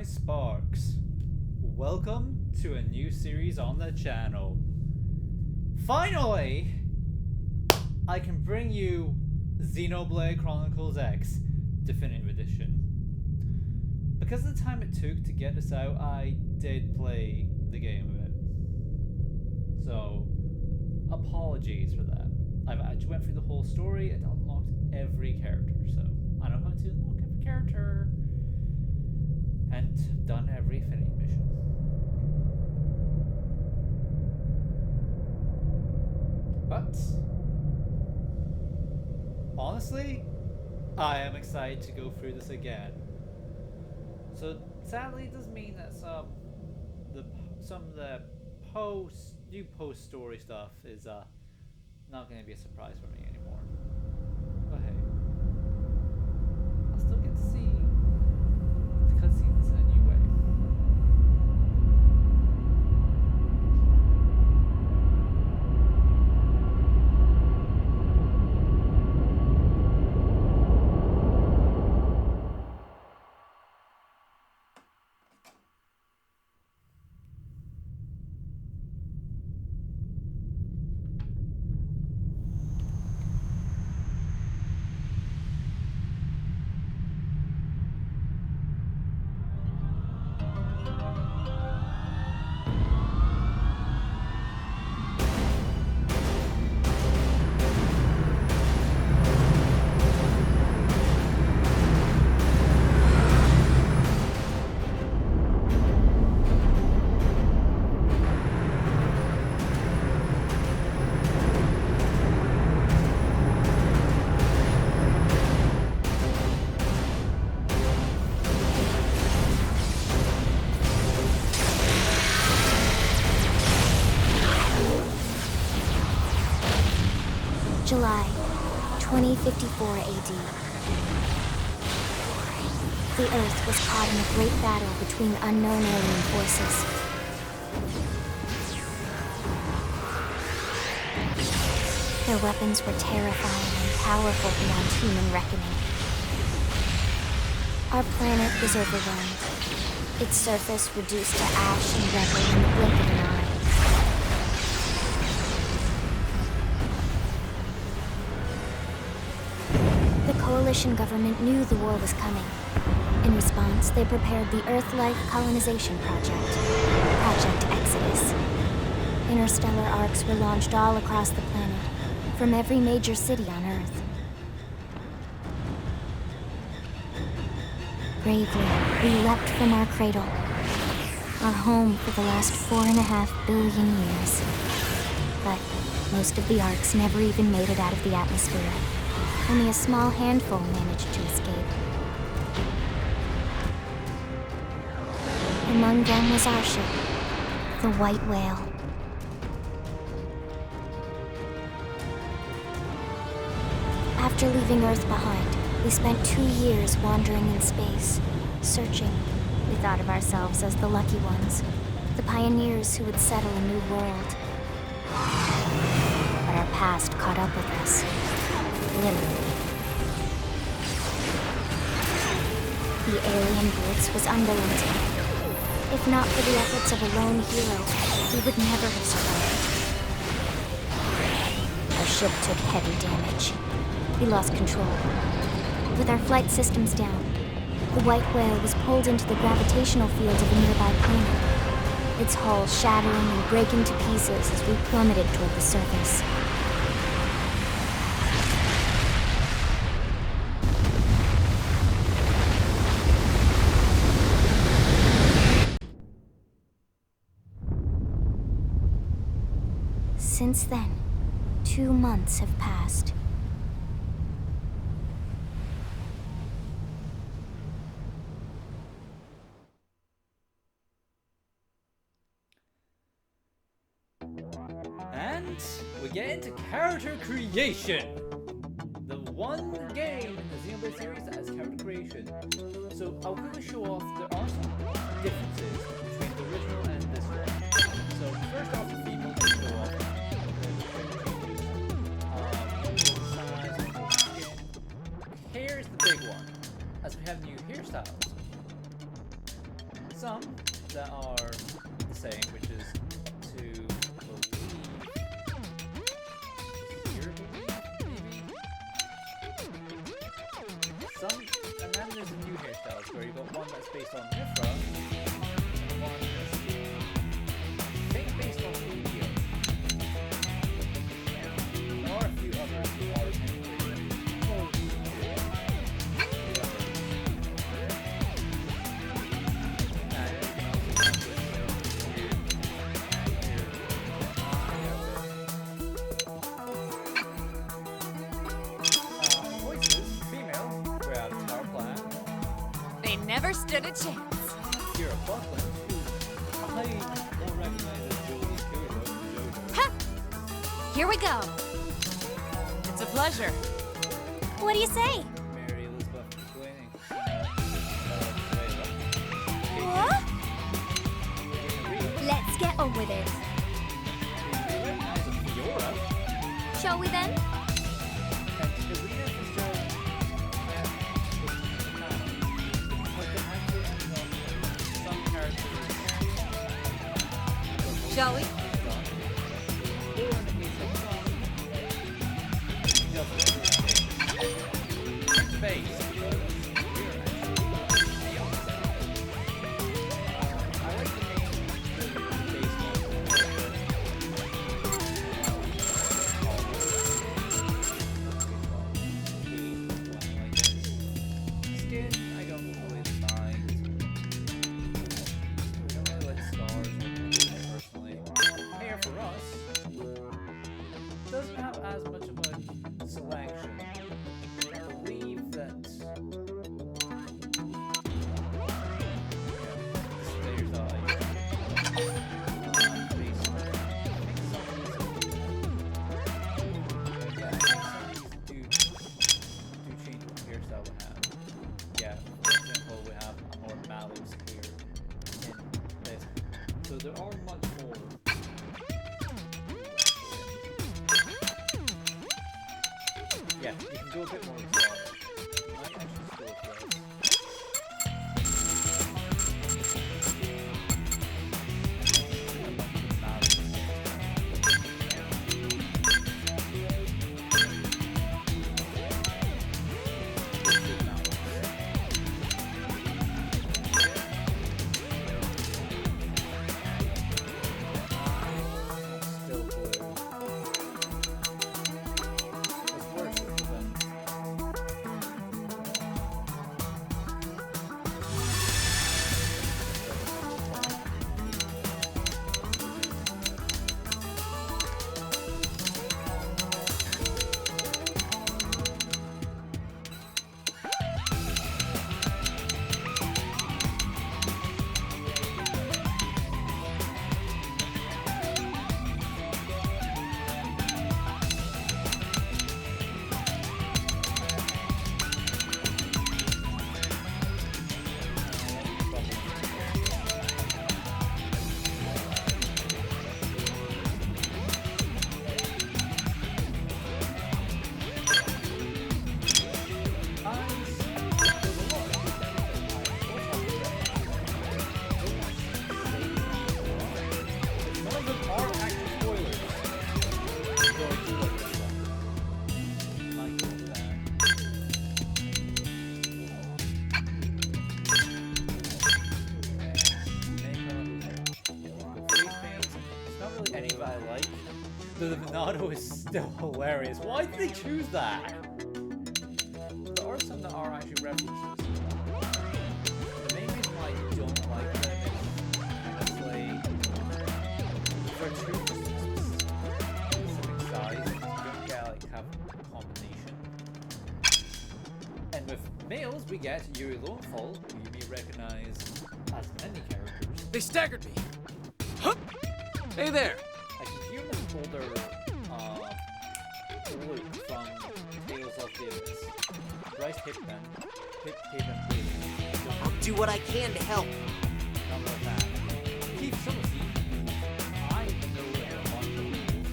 my sparks. Welcome to a new series on the channel. Finally, I can bring you Xenoblade Chronicles X Definitive Edition. Because of the time it took to get this out, I did play the game a bit. So, apologies for that. I've actually went through the whole story and unlocked every character, so I know how to unlock every character. And done every Infinity mission. But honestly, I am excited to go through this again. So sadly, it does mean that some of the new post story stuff is not going to be a surprise for me anymore. But hey, I'll still get to see the cutscenes in a new way. July 2054 AD. The Earth was caught in a great battle between unknown alien forces. Their weapons were terrifying and powerful beyond human reckoning. Our planet was overwhelmed, its surface reduced to ash and rubble in the blink of an eye. The coalition government knew the war was coming. In response, they prepared the Earth-Life Colonization Project, Project Exodus. Interstellar arcs were launched all across the planet, from every major city on Earth. Bravely, we leapt from our cradle, our home for the last 4.5 billion years. But most of the arcs never even made it out of the atmosphere. Only a small handful managed to escape. Among them was our ship, the White Whale. After leaving Earth behind, we spent 2 years wandering in space, searching. We thought of ourselves as the lucky ones, the pioneers who would settle a new world. But our past caught up with us. Literally. The alien blitz was unrelenting. If not for the efforts of a lone hero, we would never have survived. Our ship took heavy damage. We lost control. With our flight systems down, the White Whale was pulled into the gravitational field of a nearby planet, its hull shattering and breaking to pieces as we plummeted toward the surface. Since then, 2 months have passed. And we get into character creation. The one game in the Xenoblade series that has character creation. So I'll quickly show off there are some differences between the original and this one. So first off, the female can show off. Here's the big one, as we have new hairstyles. some that are the same, which is to believe. Maybe? Some, and then there's a new hairstyles where you've got one that's based on Mithra, and one that's I think based on India. There are a few others who are technically close to the others. Voices, female, we're out of Tower Plan. They never stood a chance. Here at Buckland, who I don't recognize as Jolie Kujo from JoJo. Ha! Here we go. It's a pleasure. What do you say? Mary Elizabeth McLean. What? Let's get on with it. We recognize a Fiora. Shall we then? And Karina Fitzgerald was but the acting of some characters. Shall we? Or in the case of some, just face. Because we're actually the opposite. I like the name based on skin, I don't really mind. I don't really like stars personally. Hair for us doesn't have as much of a selection. I believe that Slayer's Eye based on do change what hairstyle we have. Yeah, for example, we have a more mallows here in this. So there are much more. Yeah, you can go a bit more exotic. I might actually just go with this. Still blue. What's worse is then none of them are actual spoilers. So I do like this one. Might go with that. Makeup. Face paint. It's not really any that I like. The Venado is still hilarious. Why did they choose that? There are some that are actually references. The main reason why I don't like them is honestly for two specific size, you don't get like have a combination. And with males, we get Yuri Lowenfall, who you may recognize as many characters. They staggered me. Huh? Hey there. I can hear Miss Boulder Luke from Tales of the Abyss. Bryce Hipman, please. I'll do what I can to help. Not like that. Keith Summerseed, I know a bunch of rules,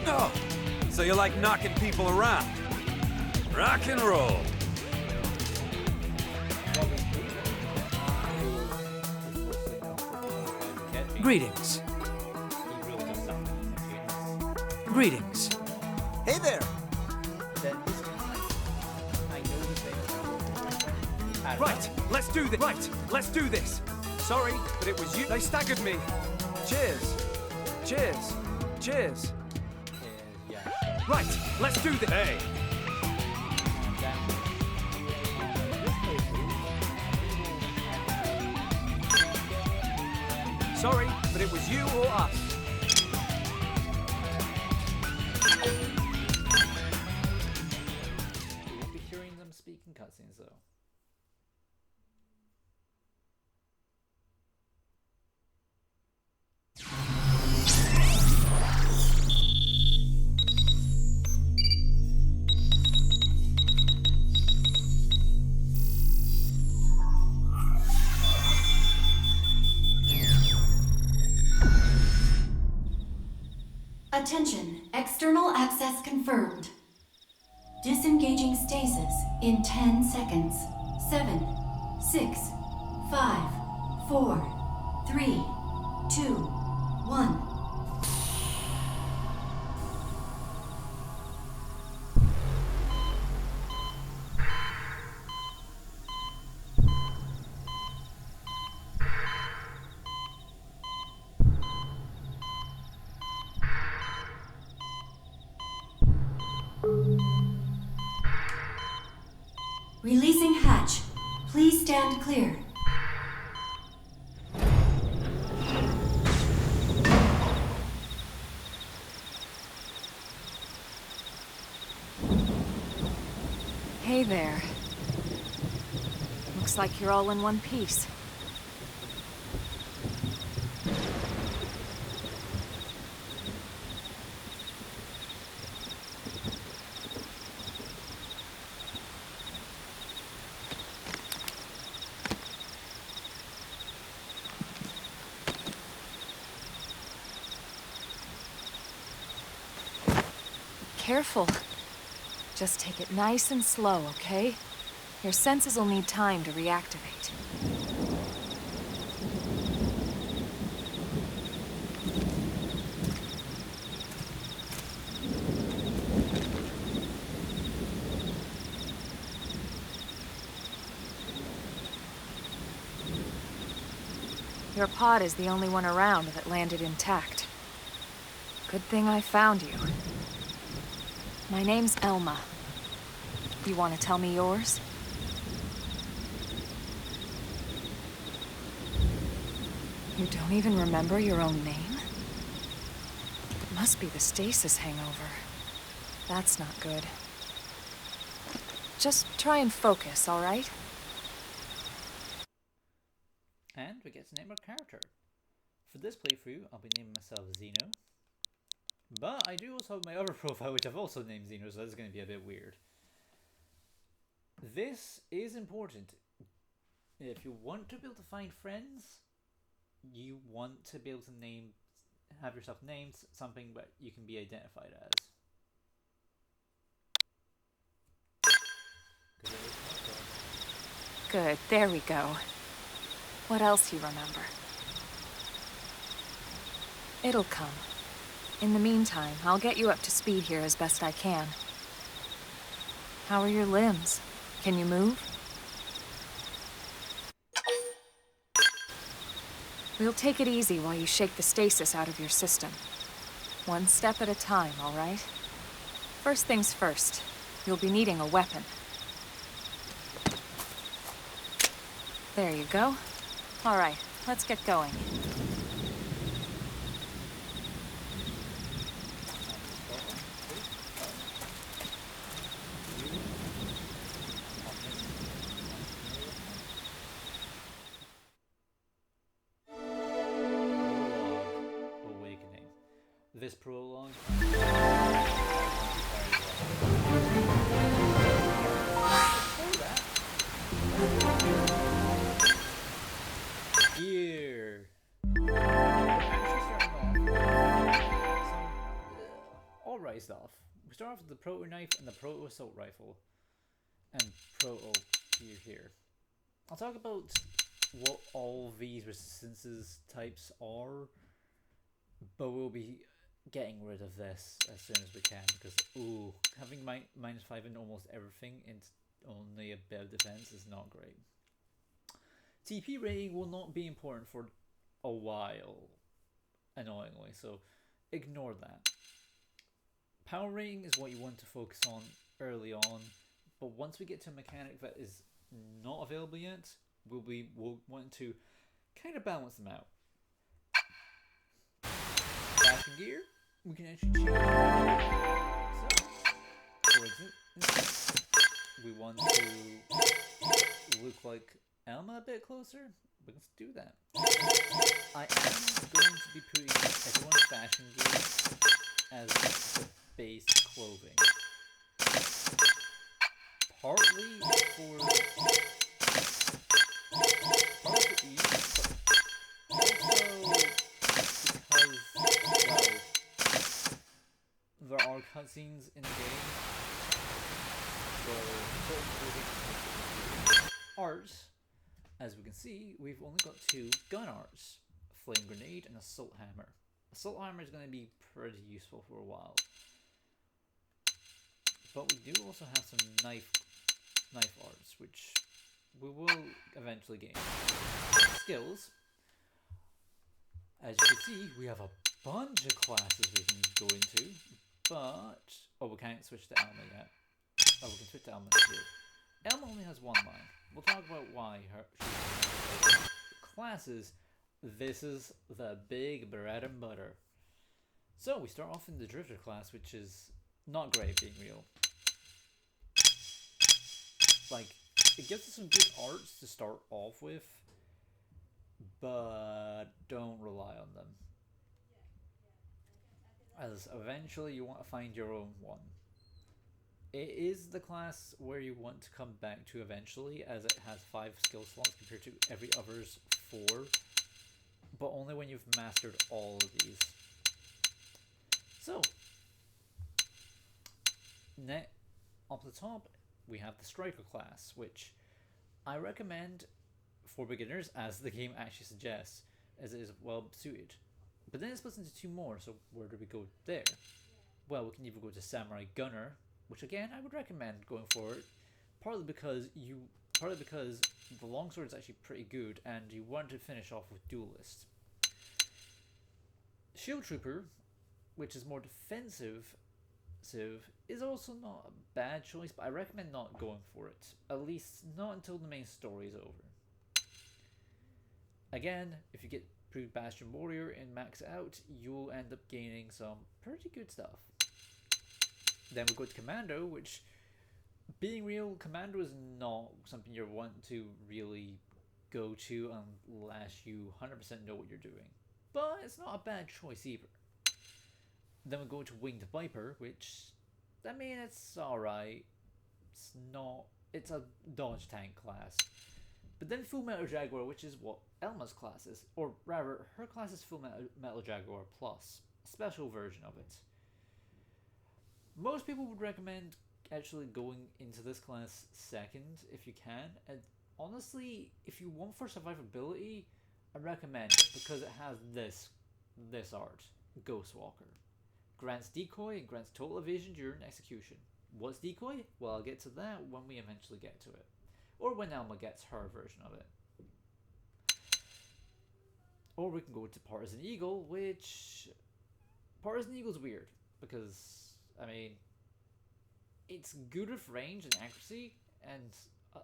but Oh, so you like knocking people around? Rock and roll. Greetings. He really does sound like he's Greetings. Hey there! Then this time, I know his name. Right, let's do this. Right, let's do this. Sorry, but it was you. They staggered me. Cheers. Cheers. Cheers. Yeah. Right, let's do this. Hey. Sorry, but it was you or us. We won't be hearing them speak in cutscenes though. Attention, external access confirmed. Disengaging stasis in 10 seconds. 7, 6, 5, 4, 3, 2, 1. Releasing hatch. Please stand clear. Hey there. Looks like you're all in one piece. Careful. Just take it nice and slow, okay? Your senses will need time to reactivate. Your pod is the only one around that landed intact. Good thing I found you. My name's Elma. You want to tell me yours? You don't even remember your own name? It must be the stasis hangover. That's not good. Just try and focus, all right? And we get to name our character. For this playthrough, I'll be naming myself Xeno. But I do also have my other profile, which I've also named Xeno, so that's going to be a bit weird. This is important. If you want to be able to find friends, you want to be able to have yourself named something that you can be identified as. Good, there we go. What else you remember? It'll come. In the meantime, I'll get you up to speed here as best I can. How are your limbs? Can you move? We'll take it easy while you shake the stasis out of your system. One step at a time, all right? First things first, you'll be needing a weapon. There you go. All right, let's get going. Awakening. This prologue. Here. Alright stuff. We start off with the proto knife and the proto assault rifle. And proto gear here. I'll talk about what all these resistances types are, but we'll be getting rid of this as soon as we can, because ooh, having -5 in almost everything and only a bit of defense is not great. TP rating will not be important for a while, annoyingly, so ignore that. Power rating is what you want to focus on early on, but once we get to a mechanic that is not available yet, we'll want to kind of balance them out. Fashion gear, we can actually change. So, for instance, we want to look like Elma a bit closer. Let's do that. I am going to be putting everyone's fashion gear as the base clothing. Partly for ease, but also because, well, there are cutscenes in the game where certain clothing art, as we can see, we've only got 2 gun arts, flame grenade and assault hammer. Assault hammer is going to be pretty useful for a while, but we do also have some knife arts, which we will eventually gain. Skills. As you can see, we have a bunch of classes we can go into, but oh, we can't switch to Elma yet. Oh, we can switch to Elma here. Elma only has 1 line. We'll talk about why she's classes. This is the big bread and butter. So we start off in the Drifter class, which is not great, being real. Like, it gives us some good arts to start off with, but don't rely on them, as eventually you want to find your own one. It is the class where you want to come back to eventually, as it has 5 skill slots compared to every other's 4, but only when you've mastered all of these. So, up the top, we have the Striker class, which I recommend for beginners, as the game actually suggests, as it is well suited. But then it splits into 2 more, so where do we go there? Well, we can either go to Samurai Gunner, which again I would recommend going for it, partly because the longsword is actually pretty good, and you want to finish off with Duelist. Shield Trooper, which is more defensive, is also not a bad choice, but I recommend not going for it, at least not until the main story is over. Again, if you get Proved Bastion Warrior and max out, you'll end up gaining some pretty good stuff. Then we go to Commando, which, being real, Commando is not something you want to really go to unless you 100% know what you're doing. But it's not a bad choice either. Then we go to Winged Viper, which, I mean, it's alright. It's a dodge tank class. But then Full Metal Jaguar, which is what Elma's class is, or rather, her class is Full Metal Jaguar Plus, a special version of it. Most people would recommend actually going into this class second if you can, and honestly, if you want for survivability, I recommend it because it has this art, Ghostwalker. Grants decoy and grants total evasion during execution. What's decoy? Well, I'll get to that when we eventually get to it, or when Elma gets her version of it. Or we can go to Partisan Eagle, which Partisan Eagle's weird because, I mean, it's good with range and accuracy, and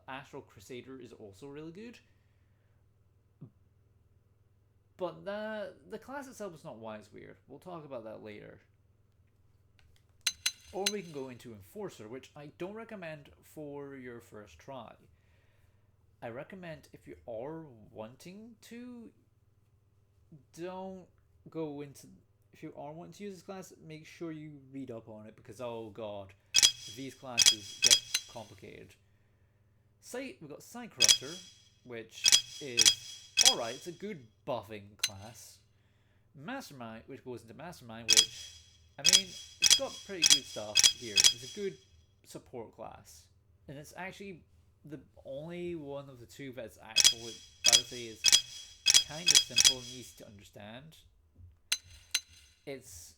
Astral Crusader is also really good. But the class itself is not why it's weird. We'll talk about that later. Or we can go into Enforcer, which I don't recommend for your first try. I recommend if you are wanting to, don't go into... If you are wanting to use this class, make sure you read up on it, because oh god, these classes get complicated. We've got Side Corruptor, which is alright, it's a good buffing class. Mastermind, which goes into Mastermind, which, I mean, it's got pretty good stuff here. It's a good support class. And it's actually the only one of the two that's actually, by would say is kind of simple and easy to understand. It's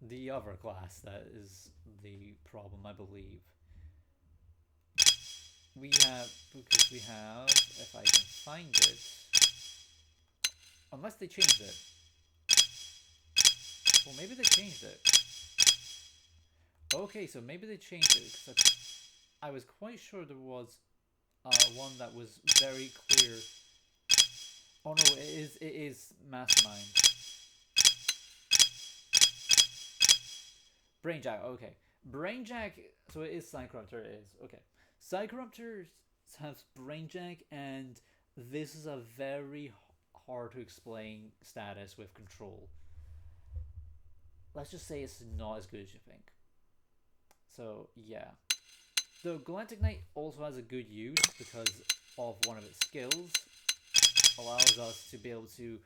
the other class that is the problem, I believe. Because we have, if I can find it, unless they changed it. Well, maybe they changed it. Okay, so maybe they changed it, because I was quite sure there was one that was very clear. Oh no, it is Mastermind. Brainjack, okay. Brainjack, so it is Psychoruptor, it is. Okay. Psychoruptors have Brainjack, and this is a very hard to explain status with Control. Let's just say it's not as good as you think. So, yeah. The Galactic Knight also has a good use because of one of its skills. Allows us to be able to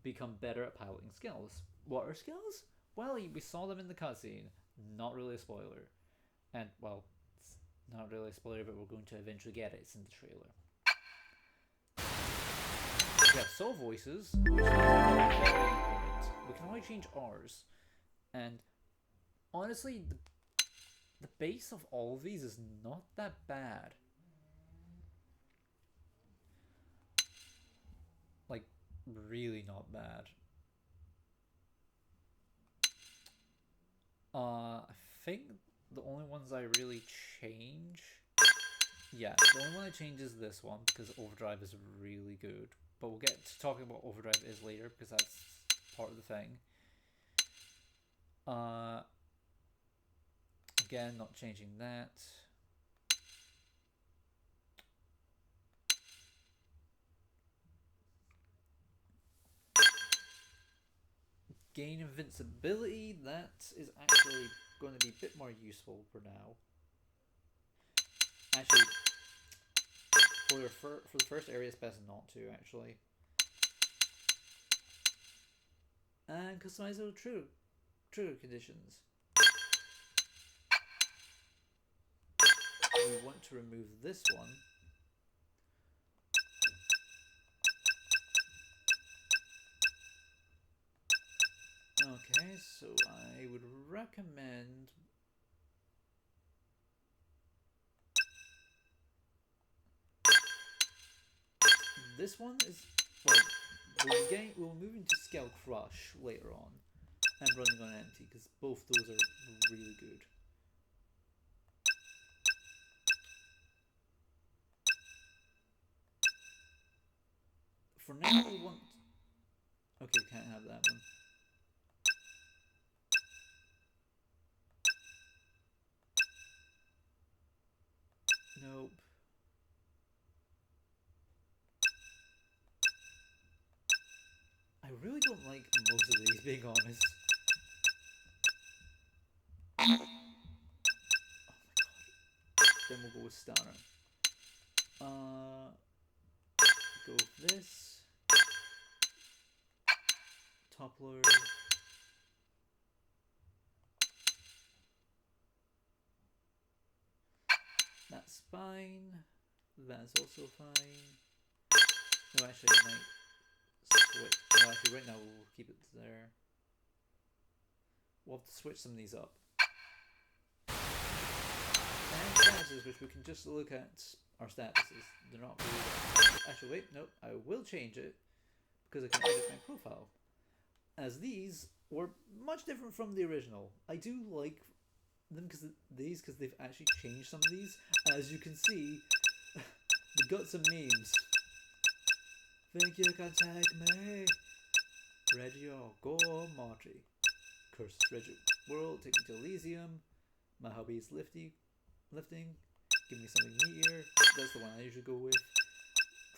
become better at piloting skills. What are skills? Well, we saw them in the cutscene. Not really a spoiler. And, well, it's not really a spoiler, but we're going to eventually get it. It's in the trailer. We have soul voices, which is very important. We can only change ours. And, honestly, the base of all of these is not that bad. Like, really not bad. I think the only ones I really change... Yeah, the only one I change is this one, because Overdrive is really good. But we'll get to talking about Overdrive is later, because that's part of the thing. Again, not changing that. Gain invincibility, that is actually going to be a bit more useful for now. Actually, for the first area, it's best not to, actually. And customizable trigger conditions. We want to remove this one. Okay, so I would recommend... This one is... Well, we'll move into Scale Crush later on. And Running on Empty, because both those are really good. For now, we want... Okay, can't have that one. Nope. I really don't like most of these, being honest. Oh my god. Then we'll go with Stunner. Go with this. Toppler. That's fine. That's also fine. No, actually, I might switch. No, actually, right now we'll keep it there. We'll have to switch some of these up. And statuses, which we can just look at our statuses. They're not really... Actually, wait, no, I will change it because I can edit my profile. As these were much different from the original. I do like them because they've actually changed some of these. As you can see, they got some memes. Think you can take me? Reggio, go Marty. Curse Reggio World, take me to Elysium. My hobby is lifting. Give me something meteor. That's the one I usually go with.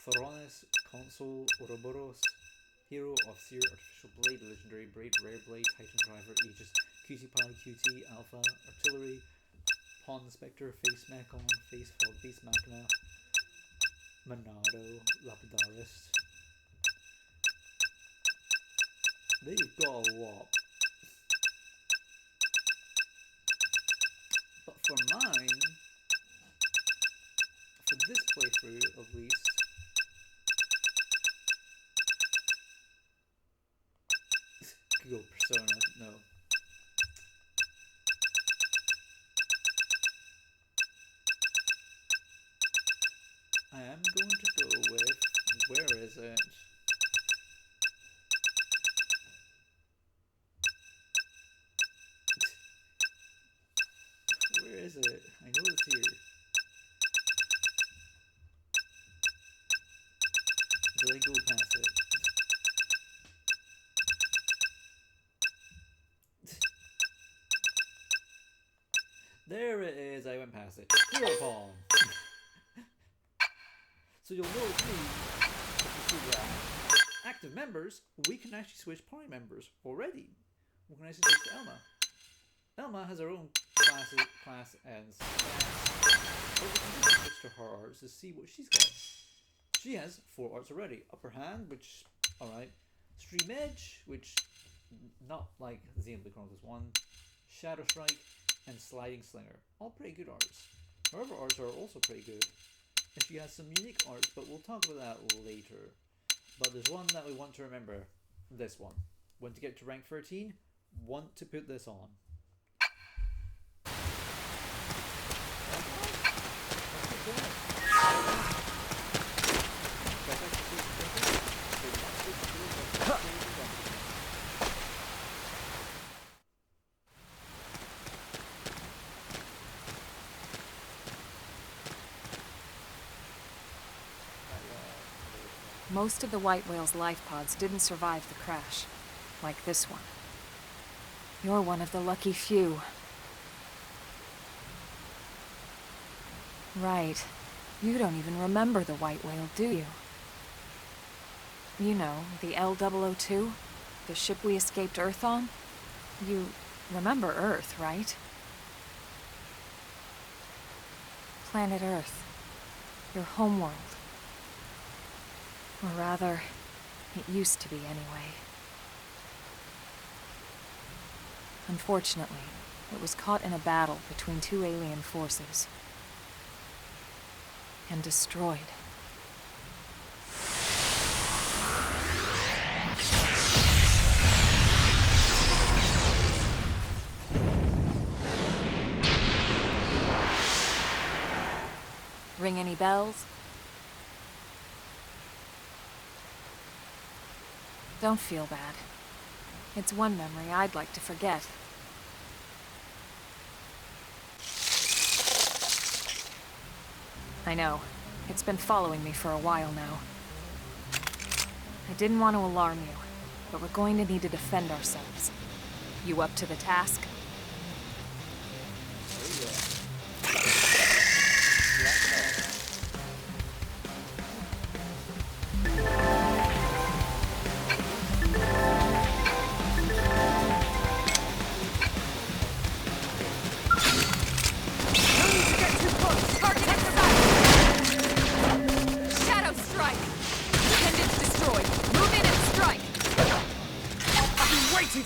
Thoronis, Console, Ouroboros. Hero, Officer, Artificial Blade, Legendary Blade, Rare Blade, Titan Driver, Aegis, Cutie Pie, QT, Alpha, Artillery, Pawn Inspector, Face Mechon, Face Fog, Beast Machina, Monado, Lapidarist. They've got a lot. But for mine, for this playthrough at least, could go Persona. No. I am going to go with. Where is it? Where is it? I know it's here. Did I go past it? There it is. I went past it. Hero Palm. So you'll notice me if you see that active members, we can actually switch party members already. We can actually switch to Elma. Elma has her own class and stats, but we can just switch to her arts to see what she's got. She has 4 arts already. Upper Hand, which, alright. Stream Edge, which, not like Xenoblade Chronicles 1. Shadow Strike, and Sliding Slinger. All pretty good arts. Her other arts are also pretty good. And she has some unique arts, but we'll talk about that later. But there's one that we want to remember. This one. When to get to rank 13, want to put this on. Most of the White Whale's life pods didn't survive the crash, like this one. You're one of the lucky few. Right. You don't even remember the White Whale, do you? You know, the L002? The ship we escaped Earth on? You remember Earth, right? Planet Earth. Your homeworld. Or rather, it used to be anyway. Unfortunately, it was caught in a battle between 2 alien forces. And destroyed. Ring any bells? Don't feel bad. It's one memory I'd like to forget. I know. It's been following me for a while now. I didn't want to alarm you, but we're going to need to defend ourselves. You up to the task?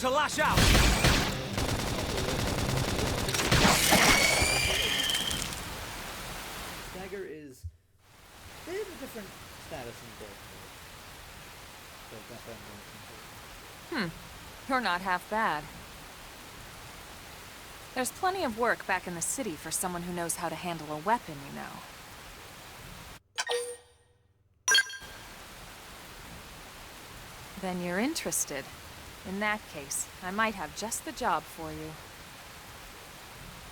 To lash out! Stagger is a bit of a different status in both. So that's what I'm going to You're not half bad. There's plenty of work back in the city for someone who knows how to handle a weapon, you know. Then you're interested. In that case, I might have just the job for you.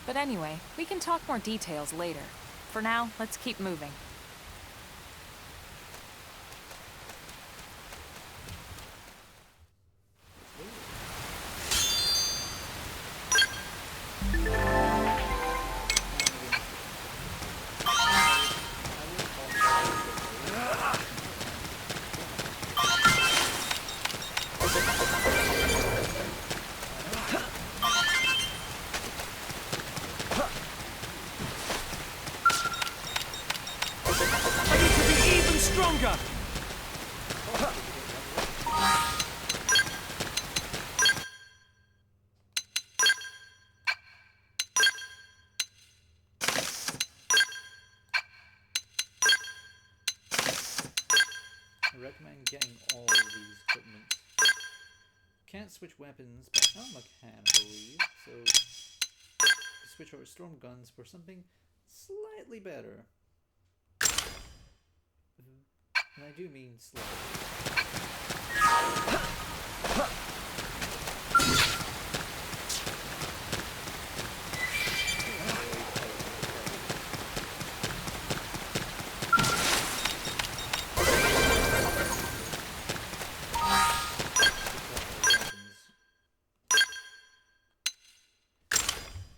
But anyway, we can talk more details later. For now, let's keep moving. I recommend getting all of these equipment Can't switch weapons, but Elma can, I believe. So switch over storm guns for something slightly better. And I do mean slightly.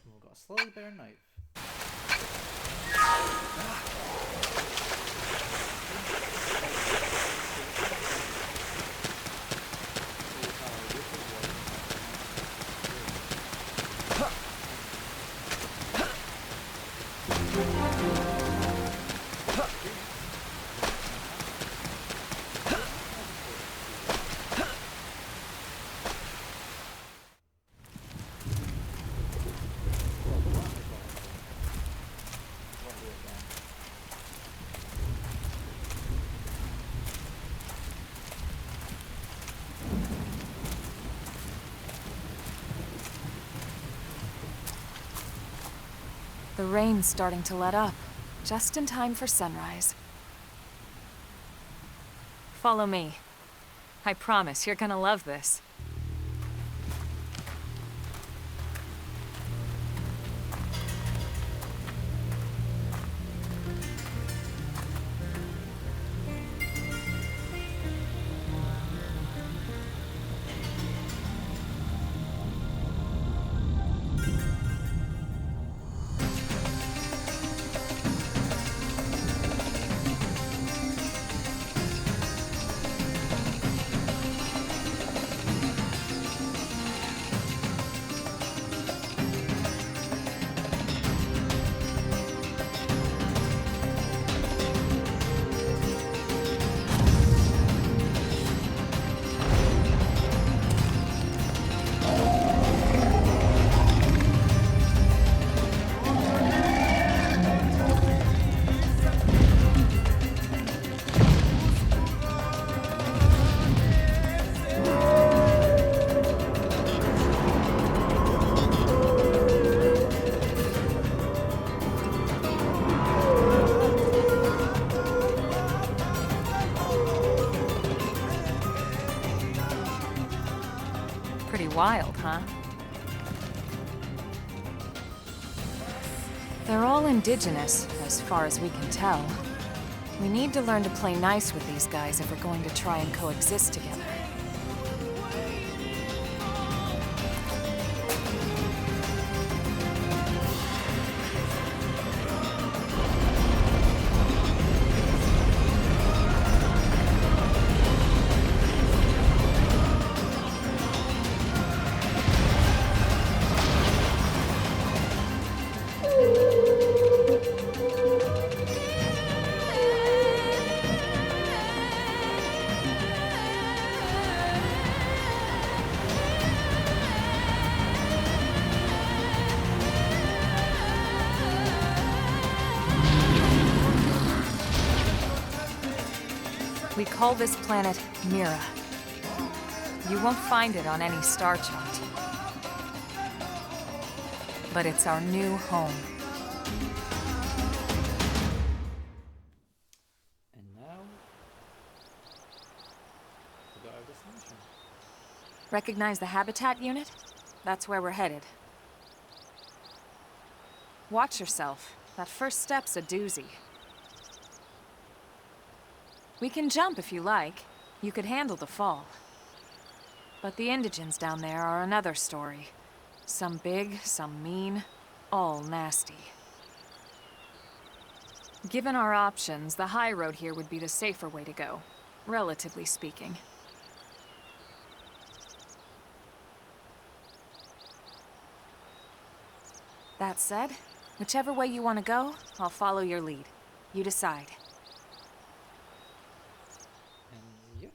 We've got a slightly better knife. The rain's starting to let up, just in time for sunrise. Follow me. I promise you're gonna love this. Pretty wild, huh? They're all indigenous, as far as we can tell. We need to learn to play nice with these guys if we're going to try and coexist together. We call this planet Mira. You won't find it on any star chart. But it's our new home. And now, we got our destination. Recognize the habitat unit? That's where we're headed. Watch yourself. That first step's a doozy. We can jump if you like. You could handle the fall. But the indigents down there are another story. Some big, some mean, all nasty. Given our options, the high road here would be the safer way to go, relatively speaking. That said, whichever way you want to go, I'll follow your lead. You decide. And yep.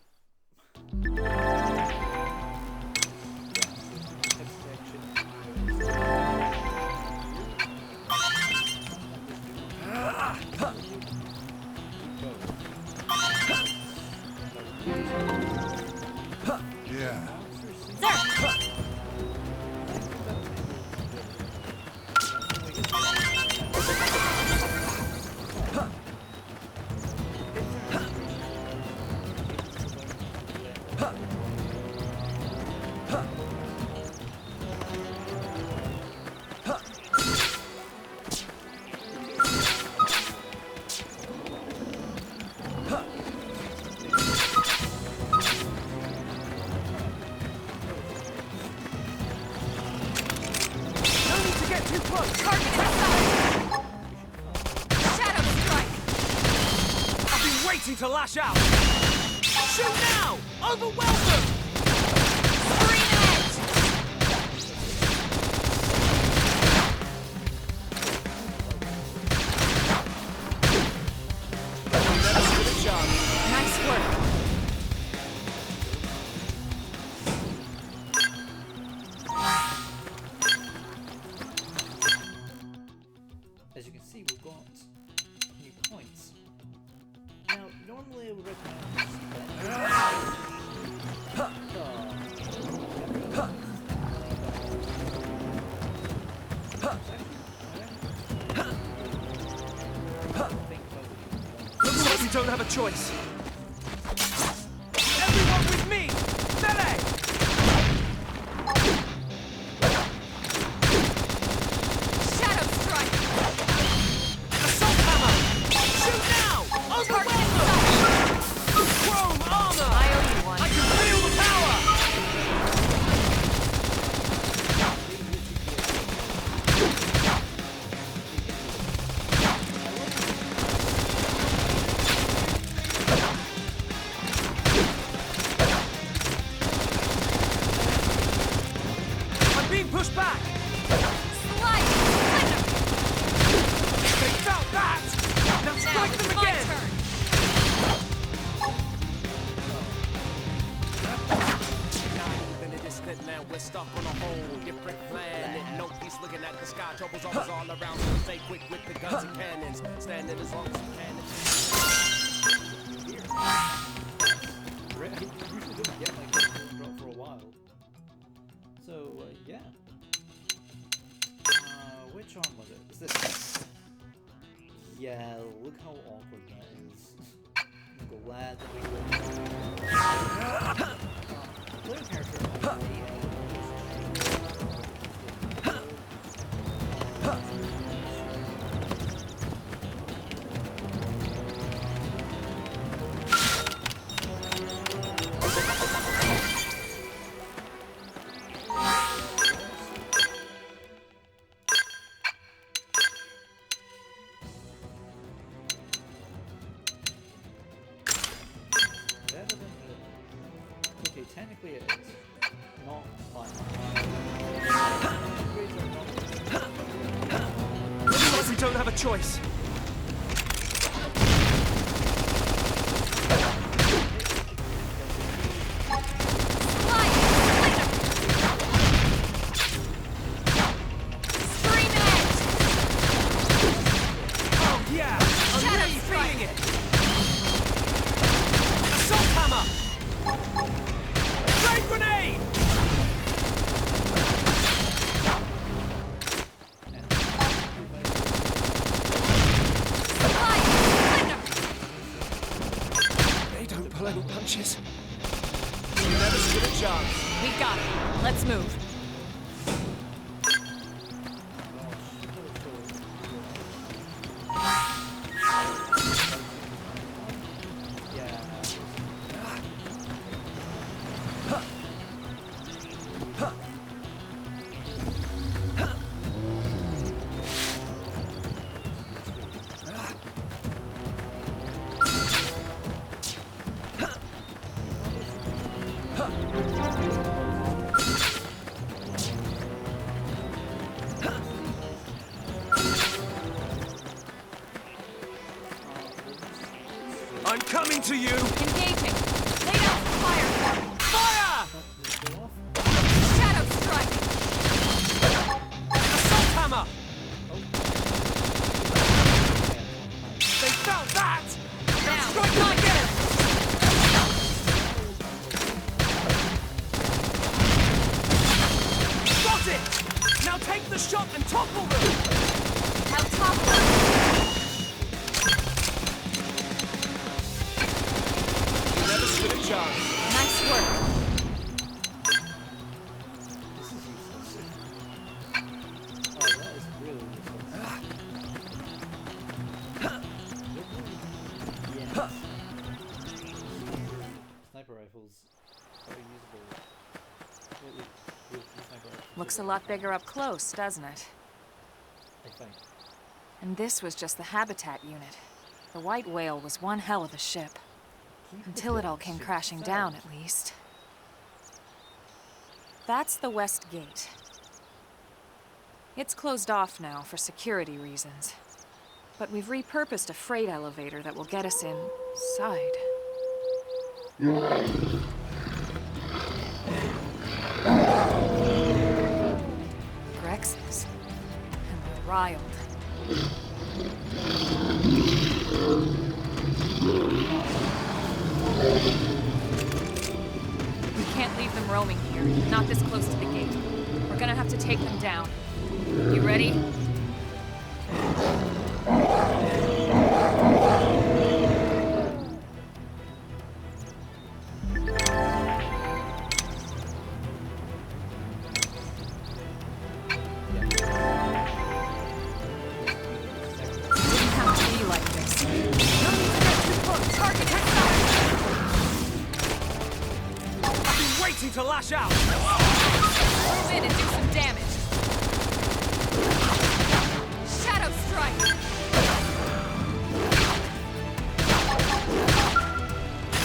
Yeah. opportunity to lash out! Shoot now! Overwhelm them! Scream edge! Good job. Nice work. As you can see, we've got new points. Now, normally I would recommend Looks like we don't have a choice. Everyone with me! Melee! Shadow strike! Assault hammer! Shoot now! Overwhelm them! Chrome armor! I owe you one. I can feel the power! I'm being pushed back! Slide! Splinter! They felt that! Now Now strike it's them my again! turn! In the distant land, we're stuck on a whole different planet. No peace looking at the sky, trouble's always all around. So stay quick with the guns and cannons, standing as long as you can. I usually don't get like this drop for a while. So, yeah. Which arm was it? Is this? Yeah, look how awkward that is. I'm glad that we player character already better than the... Okay, technically it is. Not by Looks like we don't have a choice. Slide! Splinter! Scream edge! Oh yeah! I'm Shadow really strike. feeling it! Assault hammer! Flame grenade! Slide! Splinter! They don't pull any punches. You never stood a chance. We got it. Let's move. I'm coming to you! Engaging. Lay down fire. Fire! Shadow strike. Assault hammer! They felt that! Now, Strike them again! Got it! Now take the shot and topple them! Now topple. You never stood a chance. Nice work. This is useless. Oh, that is really useless. Yes. Sniper rifles are usable. With sniper rifles. Looks a lot bigger up close, doesn't it? I think. And this was just the habitat unit. The White Whale was one hell of a ship. Until it all came crashing down, at least. That's the West Gate. It's closed off now for security reasons. But we've repurposed a freight elevator that will get us inside. Grexes. And they're riled. We can't leave them roaming here, not this close to the gate. We're gonna have to take them down. You ready? To lash out! Move in and do some damage. Shadow strike!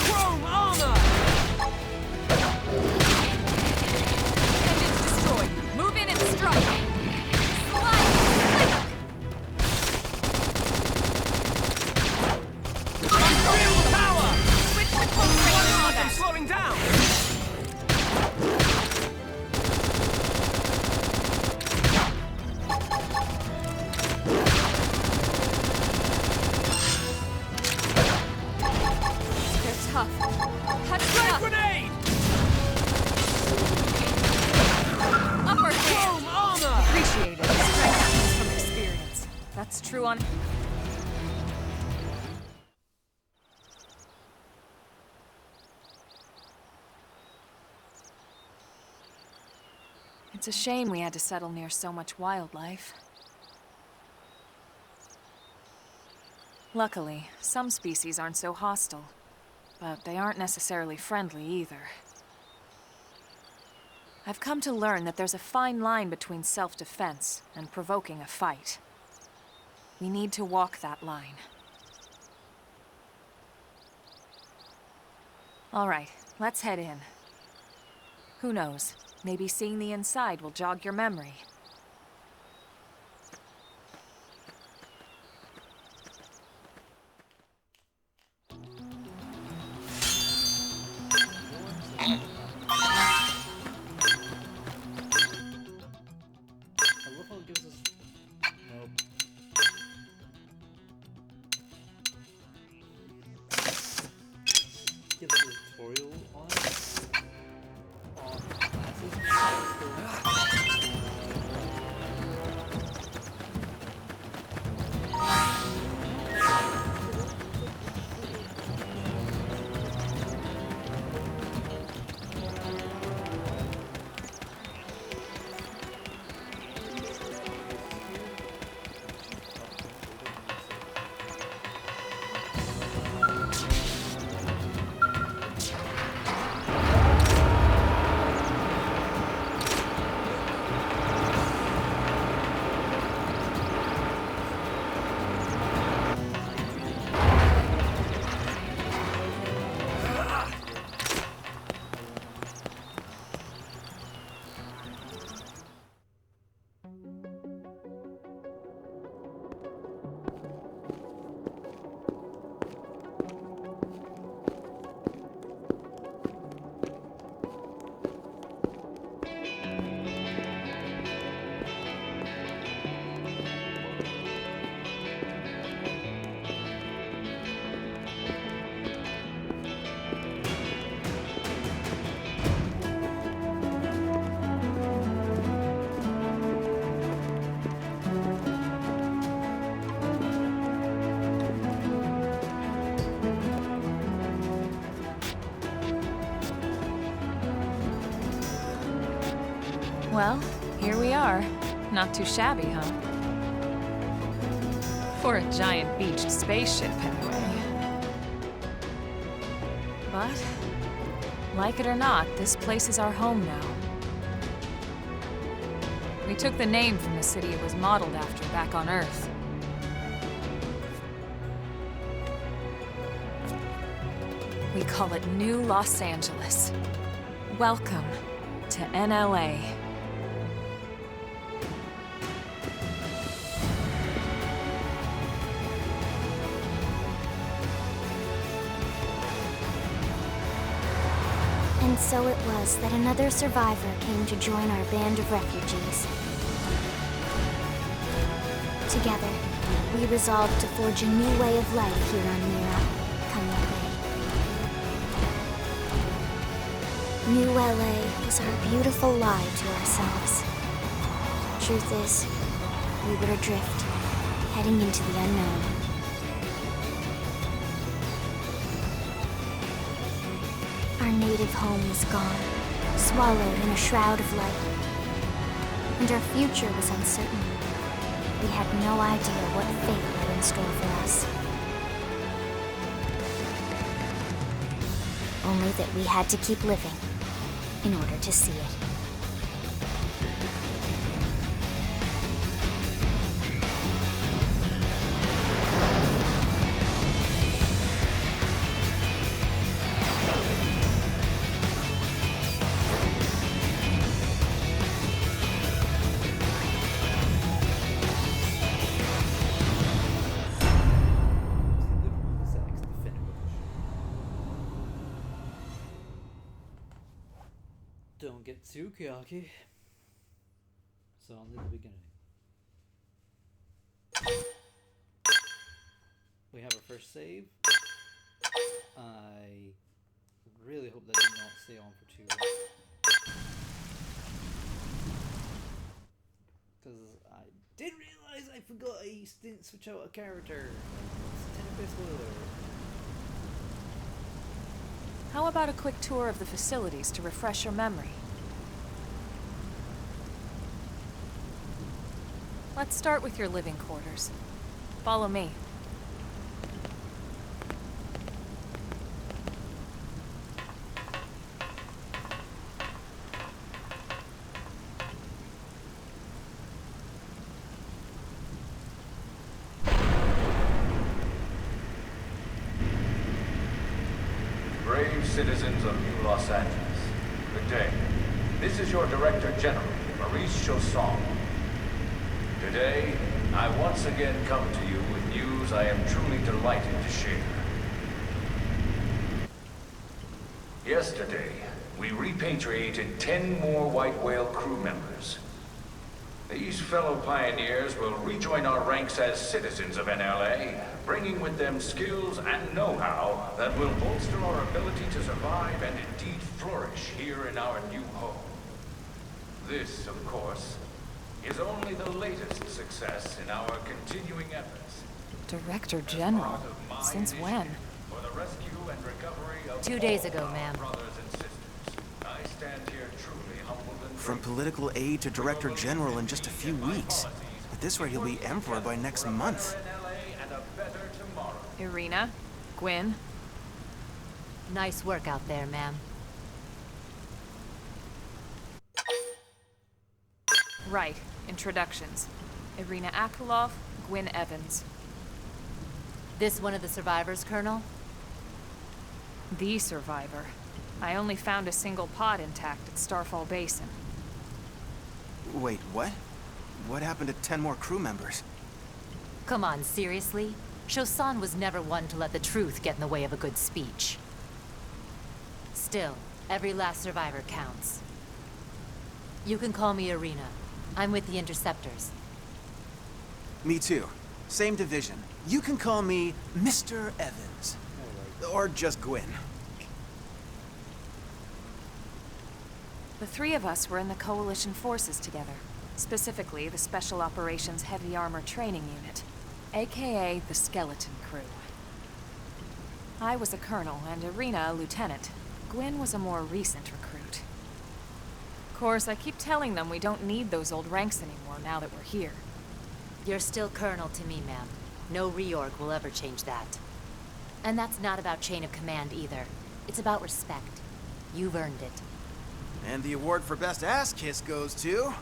Chrome armor! Engines destroyed. Move in and strike. Slide! Unreal power! Switch to close range I'm combat. slowing down! Grenade! Upper hand! Chrome armor! Appreciate it. Strength comes from experience. That's true on... It's a shame we had to settle near so much wildlife. Luckily, some species aren't so hostile. But they aren't necessarily friendly either. I've come to learn that there's a fine line between self-defense and provoking a fight. We need to walk that line. All right, let's head in. Who knows? Maybe seeing the inside will jog your memory. Tutorial on classes. Well, here we are. Not too shabby, huh? For a giant beached spaceship, anyway. But, like it or not, this place is our home now. We took the name from the city it was modeled after back on Earth. We call it New Los Angeles. Welcome to NLA. And so it was that another survivor came to join our band of refugees. Together, we resolved to forge a new way of life here on Mira. Come what may. New LA was our beautiful lie to ourselves. Truth is, we were adrift, heading into the unknown. Our native home was gone, swallowed in a shroud of light. And our future was uncertain. We had no idea what fate lay in store for us. Only that we had to keep living in order to see it. Don't get too cocky. So on to the beginning. We have our first save. I really hope that did not stay on for too long. Because I did realize I forgot I didn't switch out a character. It's 10 spoiler. How about a quick tour of the facilities to refresh your memory? Let's start with your living quarters. Follow me. Brave citizens of New Los Angeles, good day. This is your Director General, Maurice Chausson. Today, I once again come to you with news I am truly delighted to share. Yesterday, we repatriated 10 more White Whale crew members. These fellow pioneers will rejoin our ranks as citizens of NLA, bringing with them skills and know-how that will bolster our ability to survive and indeed flourish here in our new home. This, of course, is only the latest success in our continuing efforts. Director General? Since when? For the rescue and recovery of 2 days all ago, our ma'am. brothers and sisters. I stand here truly humbled and From grateful. political aid to director general in just a few weeks. At this rate, he'll be emperor by next month. And a better tomorrow. Irina? Gwyn? Nice work out there, ma'am. Right. Introductions. Irina Akulov, Gwyn Evans. This one of the survivors, Colonel? The survivor. I only found a single pod intact at Starfall Basin. Wait, what? What happened to 10 more crew members? Come on, seriously? Chausson was never one to let the truth get in the way of a good speech. Still, every last survivor counts. You can call me Irina. I'm with the Interceptors. Me too. Same division. You can call me Mr. Evans. Or just Gwyn. The three of us were in the Coalition forces together. Specifically, the Special Operations Heavy Armor Training Unit, aka the Skeleton Crew. I was a colonel and Irina a lieutenant. Gwyn was a more recent recruit. Of course, I keep telling them we don't need those old ranks anymore now that we're here. You're still Colonel to me, ma'am. No reorg will ever change that. And that's not about chain of command either. It's about respect. You've earned it. And the award for best ass kiss goes to...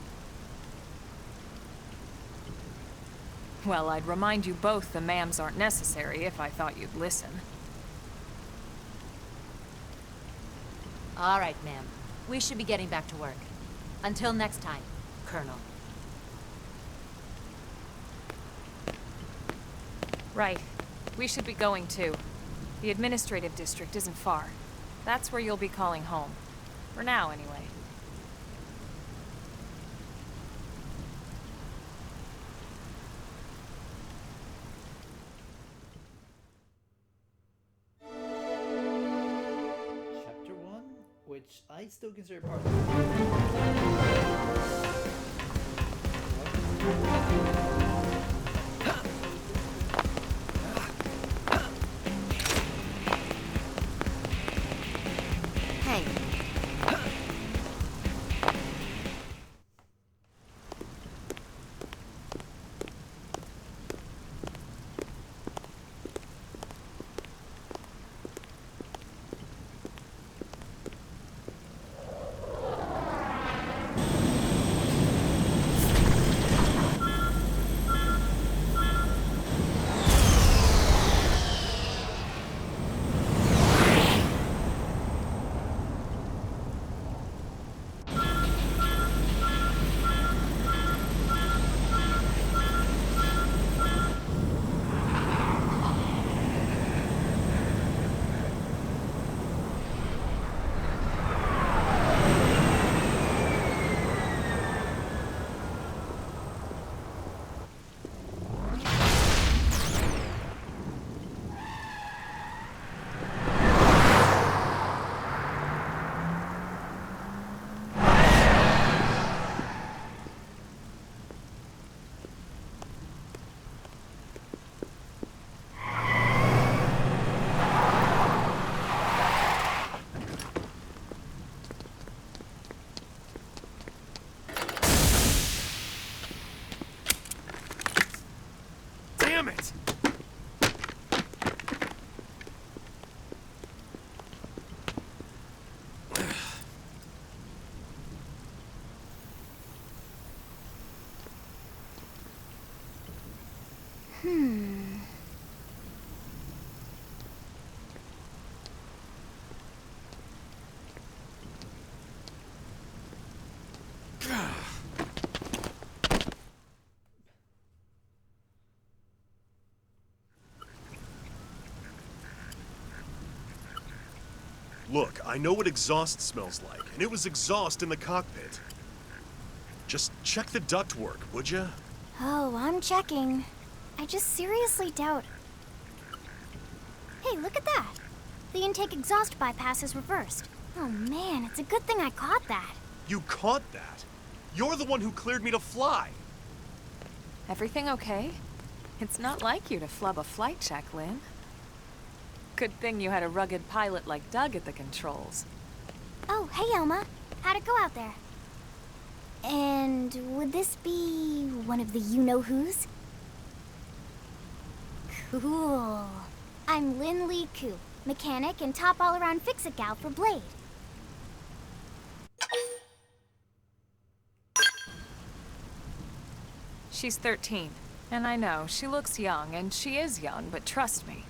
Well, I'd remind you both the ma'ams aren't necessary if I thought you'd listen. All right, ma'am. We should be getting back to work. Until next time, Colonel. Right. We should be going too. The administrative district isn't far. That's where you'll be calling home. For now, anyway. Chapter 1, which I still consider part of Hey, Damn it! Look, I know what exhaust smells like, and it was exhaust in the cockpit. Just check the ductwork, would ya? oh, I'm checking. I just seriously doubt. Hey, look at that. The intake exhaust bypass is reversed. Oh man, it's a good thing I caught that. You caught that? You're the one who cleared me to fly. Everything okay? It's not like you to flub a flight check, Lynn. Good thing you had a rugged pilot like Doug at the controls. Oh, hey Elma. How'd it go out there? And would this be one of the you-know-who's? Cool. I'm Lynn Lee Koo, mechanic and top all-around fix-it gal for Blade. She's 13. And I know, she looks young, and she is young, but trust me,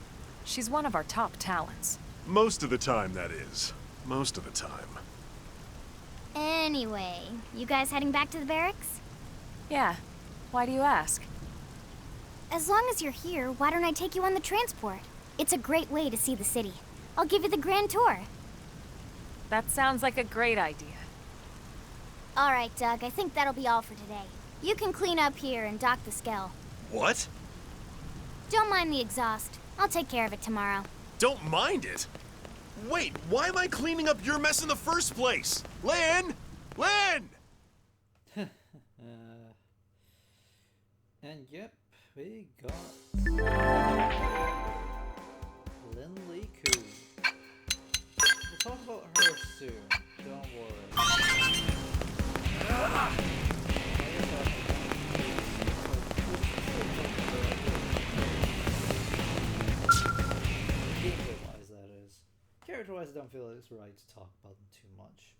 she's one of our top talents. Most of the time, that is. Most of the time. Anyway, you guys heading back to the barracks? Yeah. Why do you ask? As long as you're here, why don't I take you on the transport? It's a great way to see the city. I'll give you the grand tour. That sounds like a great idea. All right, Doug, I think that'll be all for today. You can clean up here and dock the Skell. What? Don't mind the exhaust. I'll take care of it tomorrow. Don't mind it? Wait, why am I cleaning up your mess in the first place? Lynn! Lynn! And yep, we got Lynn Lee Koo. We'll talk about her soon, don't worry. Gameplay-wise, that is. Character-wise, I don't feel it's right to talk about them too much.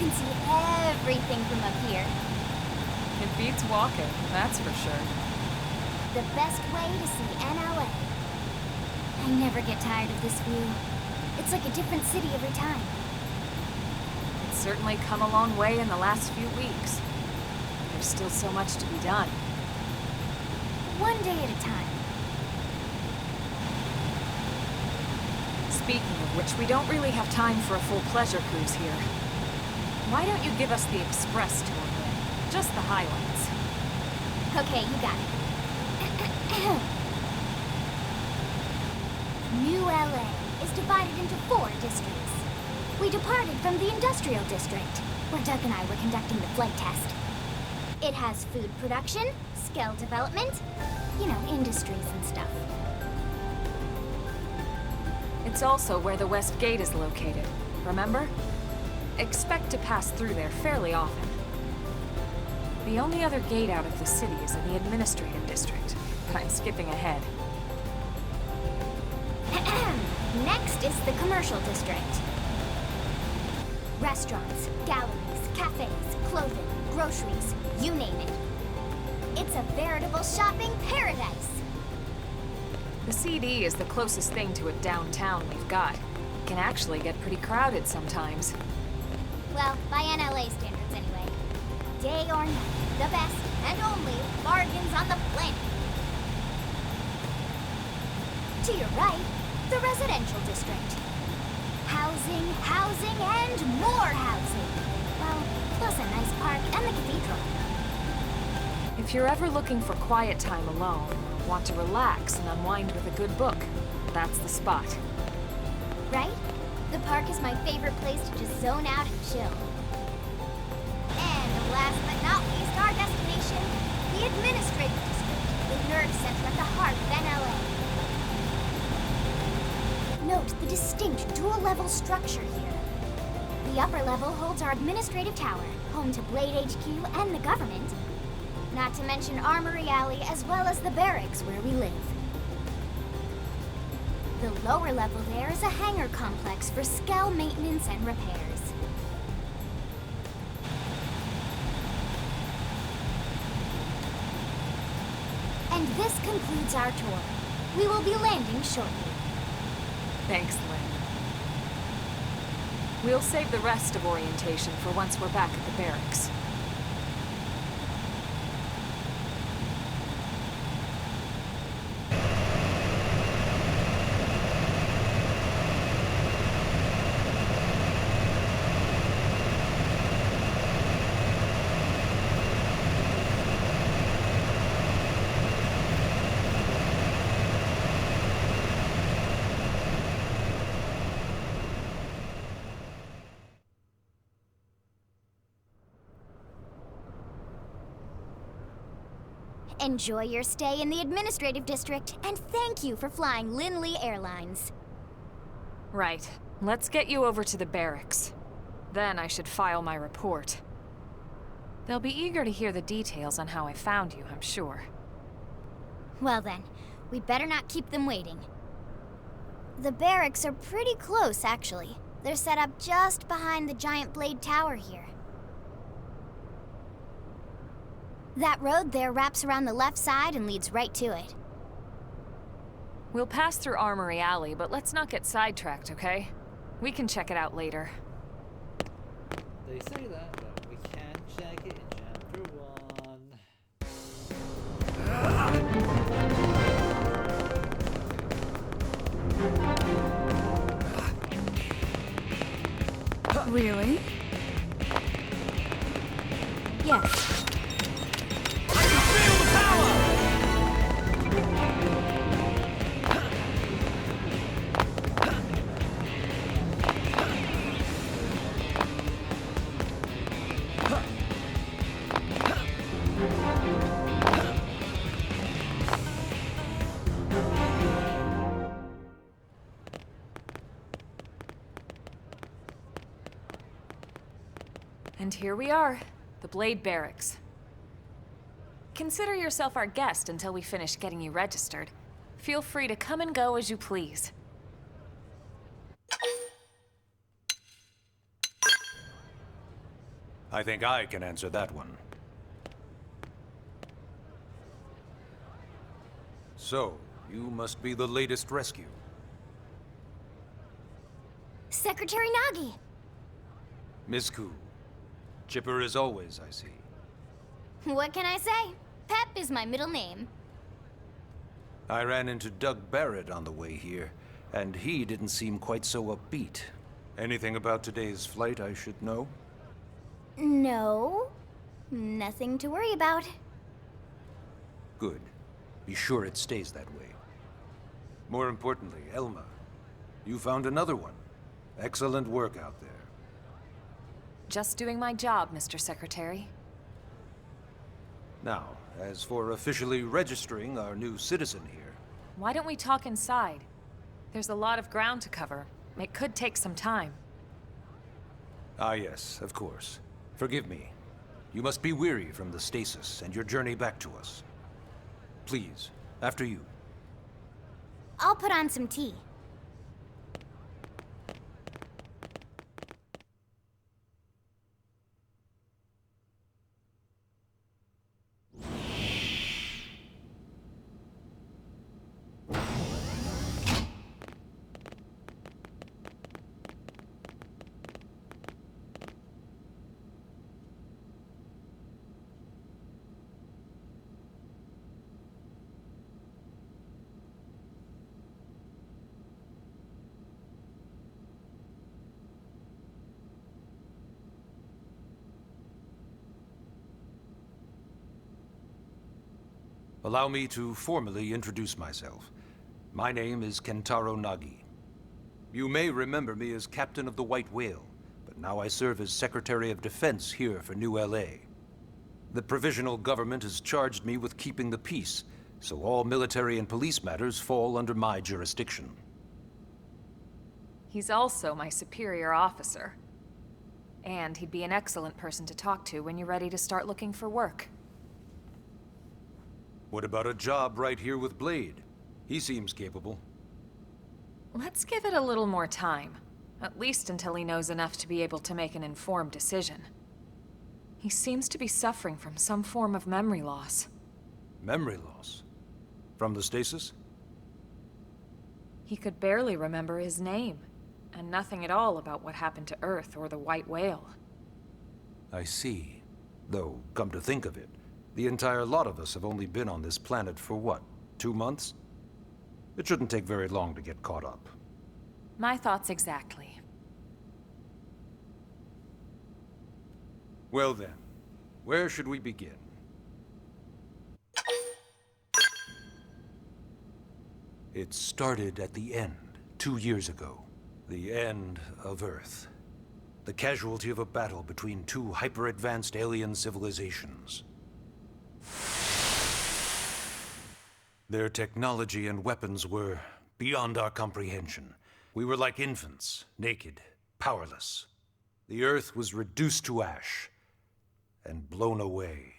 can see everything from up here. It beats walking, that's for sure. The best way to see NLA. I never get tired of this view. It's like a different city every time. It's certainly come a long way in the last few weeks. There's still so much to be done. One day at a time. Speaking of which, we don't really have time for a full pleasure cruise here. Why don't you give us the express tour then? Just the highlights. Okay, you got it. New LA is divided into 4 districts. We departed from the industrial district, where Doug and I were conducting the flight test. It has food production, skill development, you know, industries and stuff. It's also where the West Gate is located, remember? Expect to pass through there fairly often. The only other gate out of the city is in the administrative district, but I'm skipping ahead. Next is the commercial district. Restaurants, galleries, cafes, clothing, groceries, you name it. It's a veritable shopping paradise. The CD is the closest thing to a downtown we've got. It can actually get pretty crowded sometimes. Well, by NLA standards anyway. Day or night, the best and only bargains on the planet. To your right, the residential district. Housing, housing, and more housing. Well, plus a nice park and the cathedral. If you're ever looking for quiet time alone, or want to relax and unwind with a good book, that's the spot. Right? The park is my favorite place to just zone out and chill. And last but not least, our destination, the administrative district, the nerve center at the heart of NLA. Note the distinct dual-level structure here. The upper level holds our administrative tower, home to Blade HQ and the government. Not to mention Armory Alley, as well as the barracks where we live. The lower level there is a hangar complex for Skell maintenance and repairs. And this concludes our tour. We will be landing shortly. Thanks, Lynn. We'll save the rest of orientation for once we're back at the barracks. Enjoy your stay in the administrative district, and thank you for flying Linley Airlines. Right. Let's get you over to the barracks. Then I should file my report. They'll be eager to hear the details on how I found you, I'm sure. Well then, we'd better not keep them waiting. The barracks are pretty close, actually. They're set up just behind the giant blade tower here. That road there wraps around the left side and leads right to it. We'll pass through Armory Alley, but let's not get sidetracked, okay? We can check it out later. They say that, but we can check it in chapter 1. Really? Yes. And here we are, the Blade Barracks. Consider yourself our guest until we finish getting you registered. Feel free to come and go as you please. I think I can answer that one. So, you must be the latest rescue. Secretary Nagi! Miss Koo. Chipper as always, I see. What can I say? Pep is my middle name. I ran into Doug Barrett on the way here, and he didn't seem quite so upbeat. Anything about today's flight I should know? No. Nothing to worry about. Good. Be sure it stays that way. More importantly, Elma, you found another one. Excellent work out there. Just doing my job, Mr. Secretary. Now, as for officially registering our new citizen here... Why don't we talk inside? There's a lot of ground to cover. It could take some time. Ah yes, of course. Forgive me. You must be weary from the stasis and your journey back to us. Please, after you. I'll put on some tea. Allow me to formally introduce myself. My name is Kentaro Nagi. You may remember me as Captain of the White Whale, but now I serve as Secretary of Defense here for New LA. The provisional government has charged me with keeping the peace, so all military and police matters fall under my jurisdiction. He's also my superior officer. And he'd be an excellent person to talk to when you're ready to start looking for work. What about a job right here with Blade? He seems capable. Let's give it a little more time. At least until he knows enough to be able to make an informed decision. He seems to be suffering from some form of memory loss. Memory loss? From the stasis? He could barely remember his name, and nothing at all about what happened to Earth or the White Whale. I see. Though, come to think of it, the entire lot of us have only been on this planet for what, 2 months? It shouldn't take very long to get caught up. My thoughts exactly. Well then, where should we begin? It started at the end, 2 years ago. The end of Earth. The casualty of a battle between two hyper-advanced alien civilizations. Their technology and weapons were beyond our comprehension. We were like infants, naked, powerless. The Earth was reduced to ash and blown away.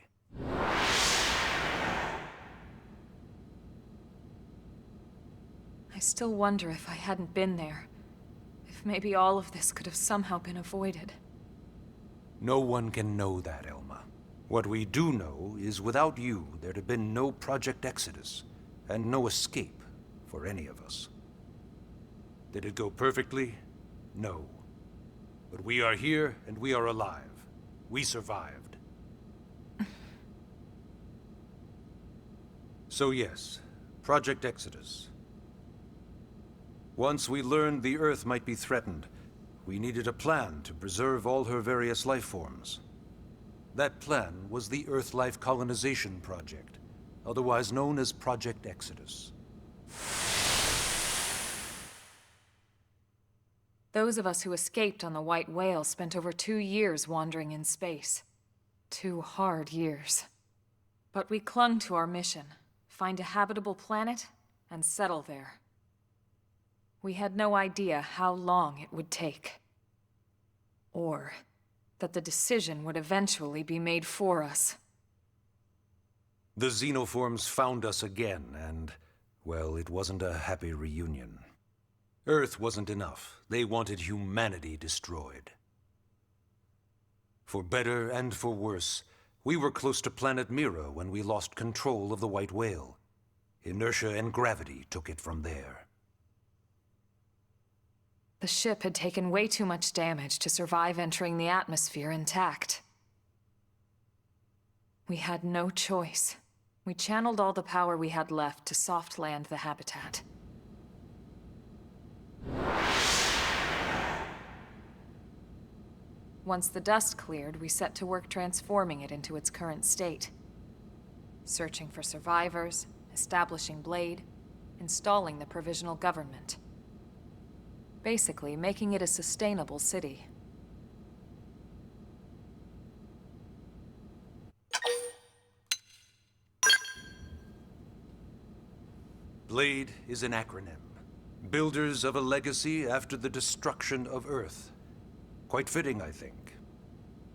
I still wonder if I hadn't been there. If maybe all of this could have somehow been avoided. No one can know that, Elma. What we do know is without you, there'd have been no Project Exodus, and no escape for any of us. Did it go perfectly? No. But we are here, and we are alive. We survived. So yes, Project Exodus. Once we learned the Earth might be threatened, we needed a plan to preserve all her various life forms. That plan was the Earth Life Colonization Project, otherwise known as Project Exodus. Those of us who escaped on the White Whale spent over 2 years wandering in space. 2 hard years. But we clung to our mission, find a habitable planet, and settle there. We had no idea how long it would take. Or that the decision would eventually be made for us. The xenoforms found us again, and, well, it wasn't a happy reunion. Earth wasn't enough. They wanted humanity destroyed. For better and for worse, we were close to planet Mira when we lost control of the White Whale. Inertia and gravity took it from there. The ship had taken way too much damage to survive entering the atmosphere intact. We had no choice. We channeled all the power we had left to soft land the habitat. Once the dust cleared, we set to work transforming it into its current state. Searching for survivors, establishing Blade, installing the provisional government. Basically, making it a sustainable city. Blade is an acronym. Builders of a legacy after the destruction of Earth. Quite fitting, I think.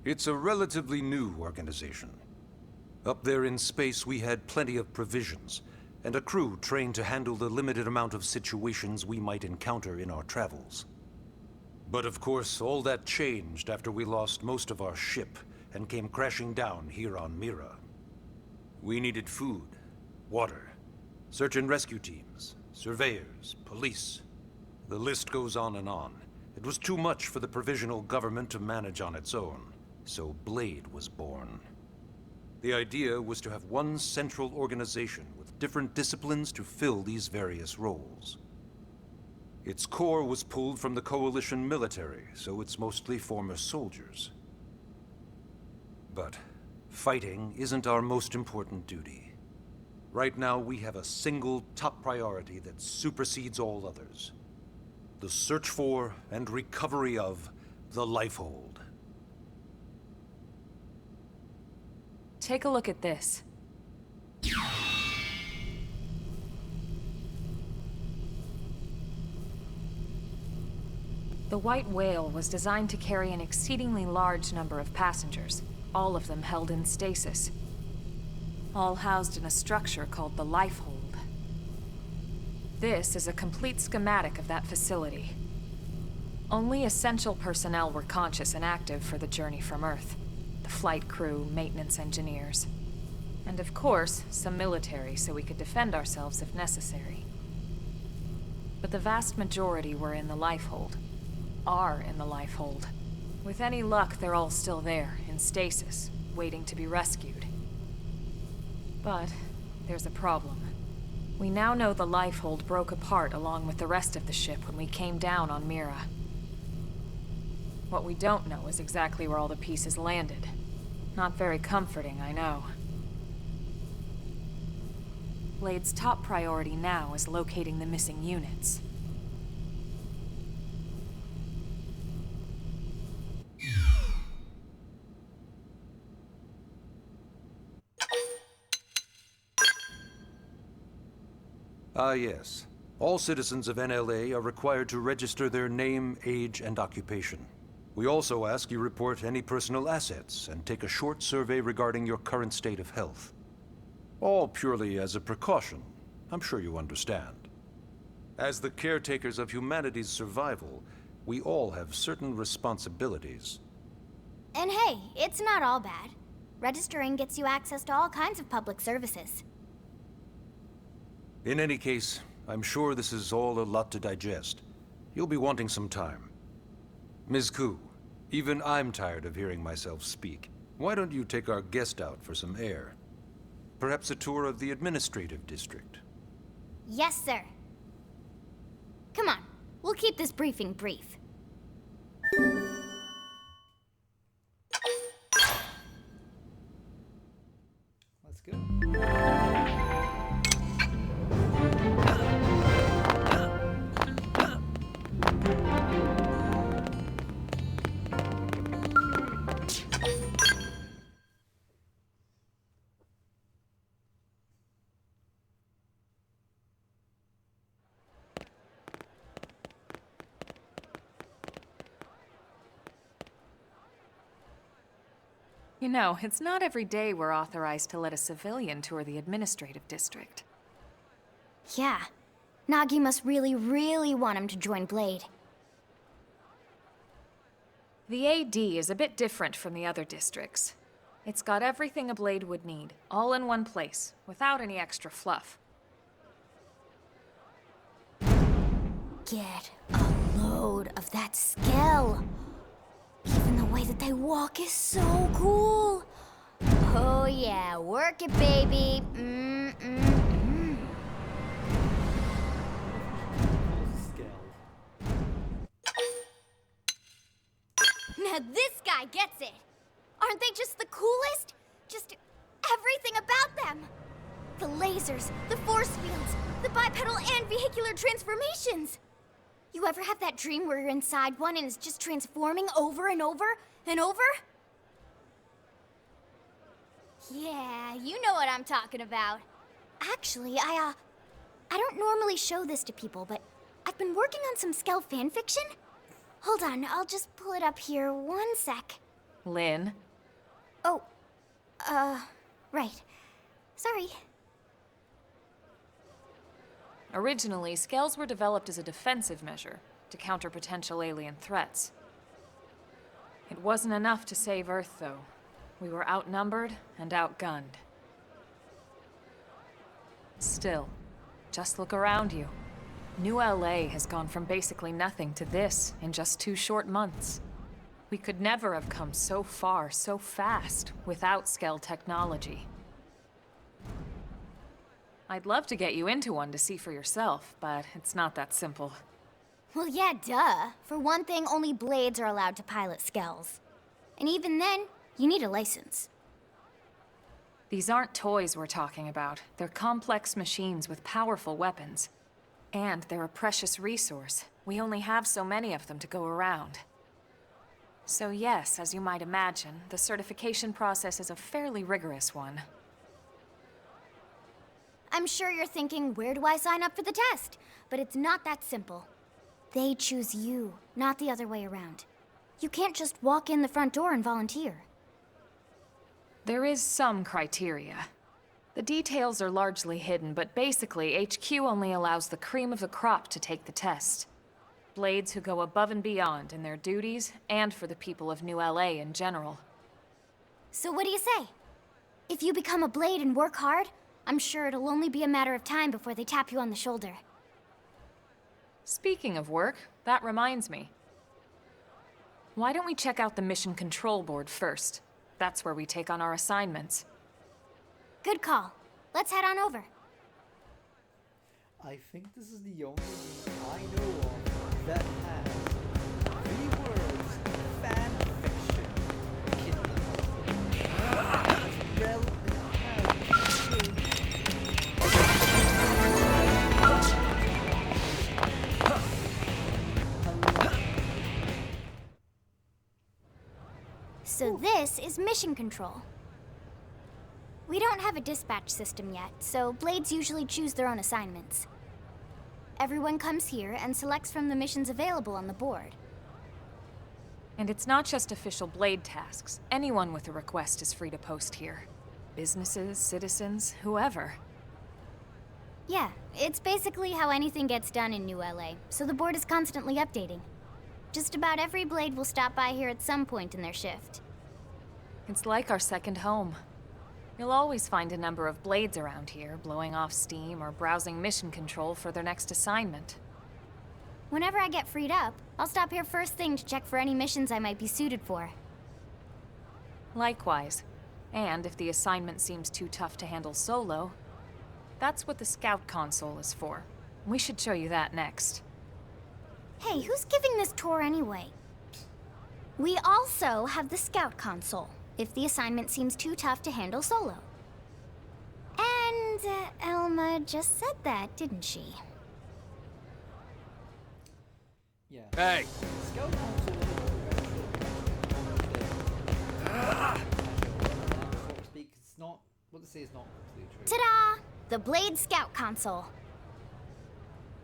It's a relatively new organization. Up there in space, we had plenty of provisions, and a crew trained to handle the limited amount of situations we might encounter in our travels. But of course, all that changed after we lost most of our ship and came crashing down here on Mira. We needed food, water, search and rescue teams, surveyors, police. The list goes on and on. It was too much for the provisional government to manage on its own, so Blade was born. The idea was to have one central organization with different disciplines to fill these various roles. Its core was pulled from the Coalition military, so it's mostly former soldiers. But fighting isn't our most important duty. Right now, we have a single top priority that supersedes all others. The search for and recovery of the Lifehold. Take a look at this. The White Whale was designed to carry an exceedingly large number of passengers, all of them held in stasis. All housed in a structure called the Lifehold. This is a complete schematic of that facility. Only essential personnel were conscious and active for the journey from Earth. The flight crew, maintenance engineers. And of course, some military so we could defend ourselves if necessary. But the vast majority were in the Lifehold. Are in the Lifehold. With any luck, they're all still there, in stasis, waiting to be rescued. But there's a problem. We now know the Lifehold broke apart along with the rest of the ship when we came down on Mira. What we don't know is exactly where all the pieces landed. Not very comforting, I know. Blade's top priority now is locating the missing units. Ah, yes. All citizens of NLA are required to register their name, age, and occupation. We also ask you report any personal assets and take a short survey regarding your current state of health. All purely as a precaution. I'm sure you understand. As the caretakers of humanity's survival, we all have certain responsibilities. And hey, it's not all bad. Registering gets you access to all kinds of public services. In any case, I'm sure this is all a lot to digest. You'll be wanting some time. Ms. Koo, even I'm tired of hearing myself speak. Why don't you take our guest out for some air? Perhaps a tour of the administrative district. Yes, sir. Come on, we'll keep this briefing brief. Let's go. You know, it's not every day we're authorized to let a civilian tour the administrative district. Yeah. Nagi must really, really want him to join Blade. The AD is a bit different from the other districts. It's got everything a blade would need, all in one place, without any extra fluff. Get a load of that scale. Even the way that they walk is so cool. Oh yeah, work it, baby. Now this guy gets it. Aren't they just the coolest? Just everything about them. The lasers, the force fields, the bipedal and vehicular transformations. You ever have that dream where you're inside one and it's just transforming over and over and over? Yeah, you know what I'm talking about. Actually, I don't normally show this to people, but I've been working on some Skell fanfiction. Hold on, I'll just pull it up here 1 sec. Lynn? Oh, right. Sorry. Originally, scales were developed as a defensive measure to counter potential alien threats. It wasn't enough to save Earth, though. We were outnumbered and outgunned. Still, just look around you. New LA has gone from basically nothing to this in just 2 short months. We could never have come so far, so fast, without Skell technology. I'd love to get you into one to see for yourself, but it's not that simple. Well, yeah, duh. For one thing, only blades are allowed to pilot Skells. And even then, you need a license. These aren't toys we're talking about. They're complex machines with powerful weapons. And they're a precious resource. We only have so many of them to go around. So yes, as you might imagine, the certification process is a fairly rigorous one. I'm sure you're thinking, where do I sign up for the test? But it's not that simple. They choose you, not the other way around. You can't just walk in the front door and volunteer. There is some criteria. The details are largely hidden, but basically, HQ only allows the cream of the crop to take the test. Blades who go above and beyond in their duties, and for the people of New LA in general. So what do you say? If you become a blade and work hard, I'm sure it'll only be a matter of time before they tap you on the shoulder. Speaking of work, that reminds me. Why don't we check out the Mission Control Board first? That's where we take on our assignments. Good call. Let's head on over. I think this is the only game I know of that has the words fanfiction in So this is Mission Control. We don't have a dispatch system yet, so Blades usually choose their own assignments. Everyone comes here and selects from the missions available on the board. And it's not just official Blade tasks. Anyone with a request is free to post here. Businesses, citizens, whoever. Yeah, it's basically how anything gets done in New LA, so the board is constantly updating. Just about every Blade will stop by here at some point in their shift. It's like our second home. You'll always find a number of Blades around here, blowing off steam or browsing mission control for their next assignment. Whenever I get freed up, I'll stop here first thing to check for any missions I might be suited for. Likewise. And if the assignment seems too tough to handle solo, that's what the Scout console is for. We should show you that next. Hey, who's giving this tour anyway? We also have the Scout console, if the assignment seems too tough to handle solo. And Elma just said that, didn't she? Yeah. Hey! Scout console so to speak, it's not, what to say is not completely true. Ta-da! The Blade Scout console.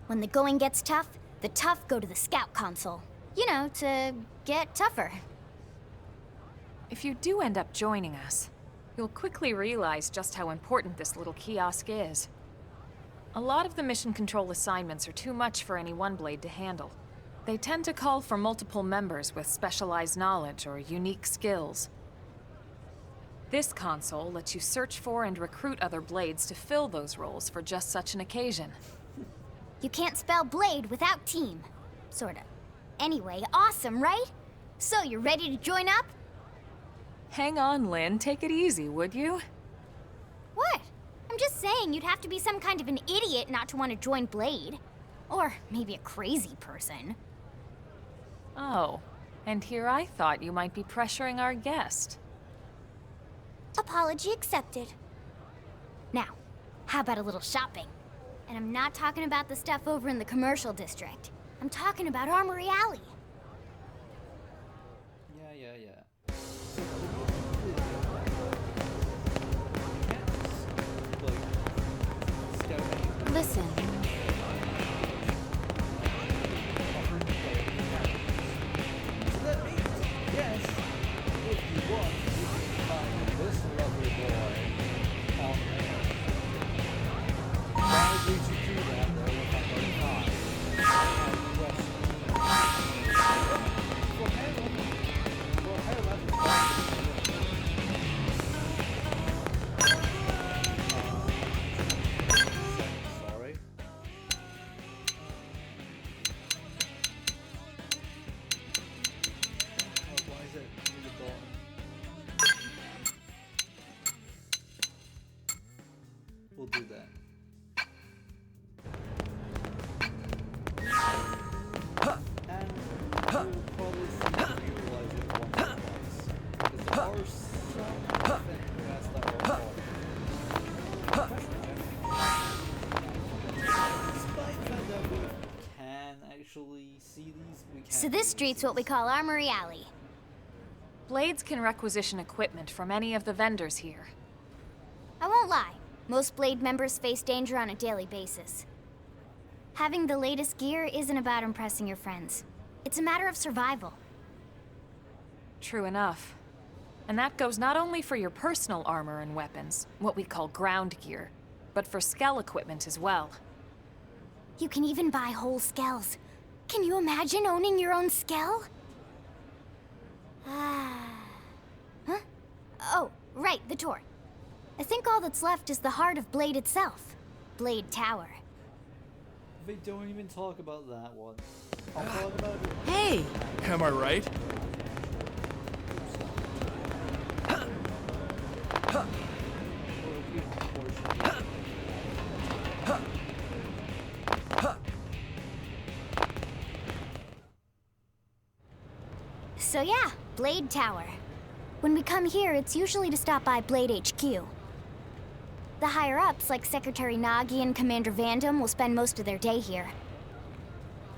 When the going gets tough, the tough go to the Scout console. You know, to get tougher. If you do end up joining us, you'll quickly realize just how important this little kiosk is. A lot of the mission control assignments are too much for any one Blade to handle. They tend to call for multiple members with specialized knowledge or unique skills. This console lets you search for and recruit other blades to fill those roles for just such an occasion. You can't spell blade without team. Sorta. Anyway, awesome, right? So, you're ready to join up? Hang on, Lynn. Take it easy, would you? What? I'm just saying you'd have to be some kind of an idiot not to want to join Blade. Or maybe a crazy person. Oh, and here I thought you might be pressuring our guest. Apology accepted. Now, how about a little shopping? And I'm not talking about the stuff over in the commercial district. I'm talking about Armory Alley. Yeah. Listen. So that means, yes, if you want, you can find this lovely boy out there. Why would you do that, though, if I'm going to find? Sorry. Why is it near the bottom? We'll do that. And we'll probably see if we utilize it once or twice. Because there are some things that are important. Despite the fact that we can actually see these, we can't. So this street's what we call Armory Alley. Blades can requisition equipment from any of the vendors here. I won't lie, most Blade members face danger on a daily basis. Having the latest gear isn't about impressing your friends. It's a matter of survival. True enough. And that goes not only for your personal armor and weapons, what we call ground gear, but for skell equipment as well. You can even buy whole skells. Can you imagine owning your own skell? Huh? Oh, right, the tour. I think all that's left is the heart of Blade itself. Blade Tower. They don't even talk about that one. I'll talk about it. Hey! Am I right? So yeah, Blade Tower. When we come here, it's usually to stop by Blade HQ. The higher-ups, like Secretary Nagi and Commander Vandam, will spend most of their day here.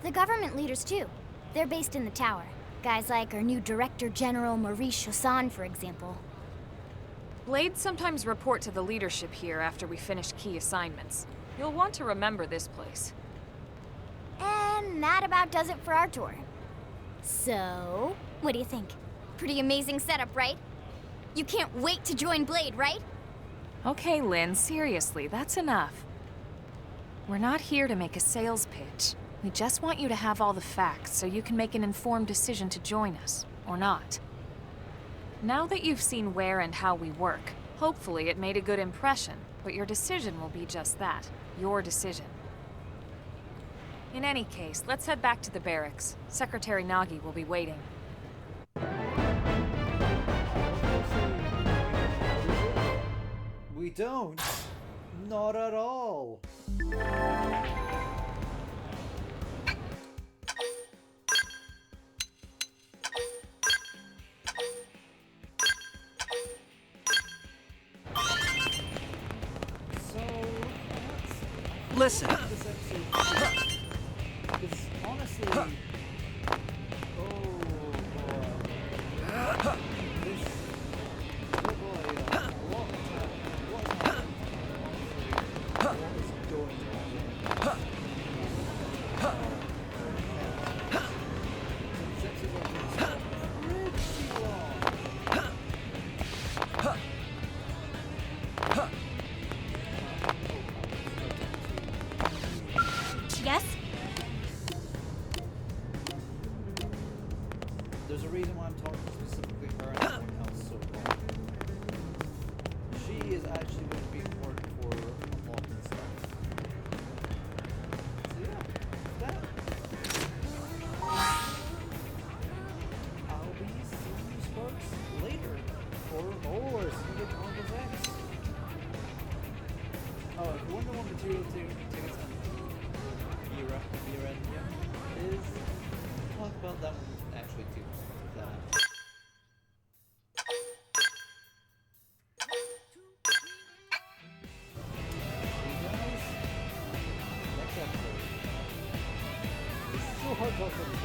The government leaders, too. They're based in the tower. Guys like our new Director General Maurice Chassan, for example. Blades sometimes report to the leadership here after we finish key assignments. You'll want to remember this place. And that about does it for our tour. So, what do you think? Pretty amazing setup, right? You can't wait to join Blade, right? Okay, Lynn, seriously, that's enough. We're not here to make a sales pitch. We just want you to have all the facts so you can make an informed decision to join us, or not. Now that you've seen where and how we work, hopefully it made a good impression, but your decision will be just that, your decision. In any case, let's head back to the barracks. Secretary Nagi will be waiting. We don't. Not at all. Listen. Because honestly, oh boy, this, oh boy, what is going on? there's a reason why I'm talking specifically her and everyone else so far. She is actually going to be important for unlocking stuff. So yeah, that. I'll be seeing you sparks later for more Xenoblade Chronicles X. Oh, if you wonder what material tickets on Mira is, talk about that one actually too. That. You guys, next episode. This is so hard to talk about.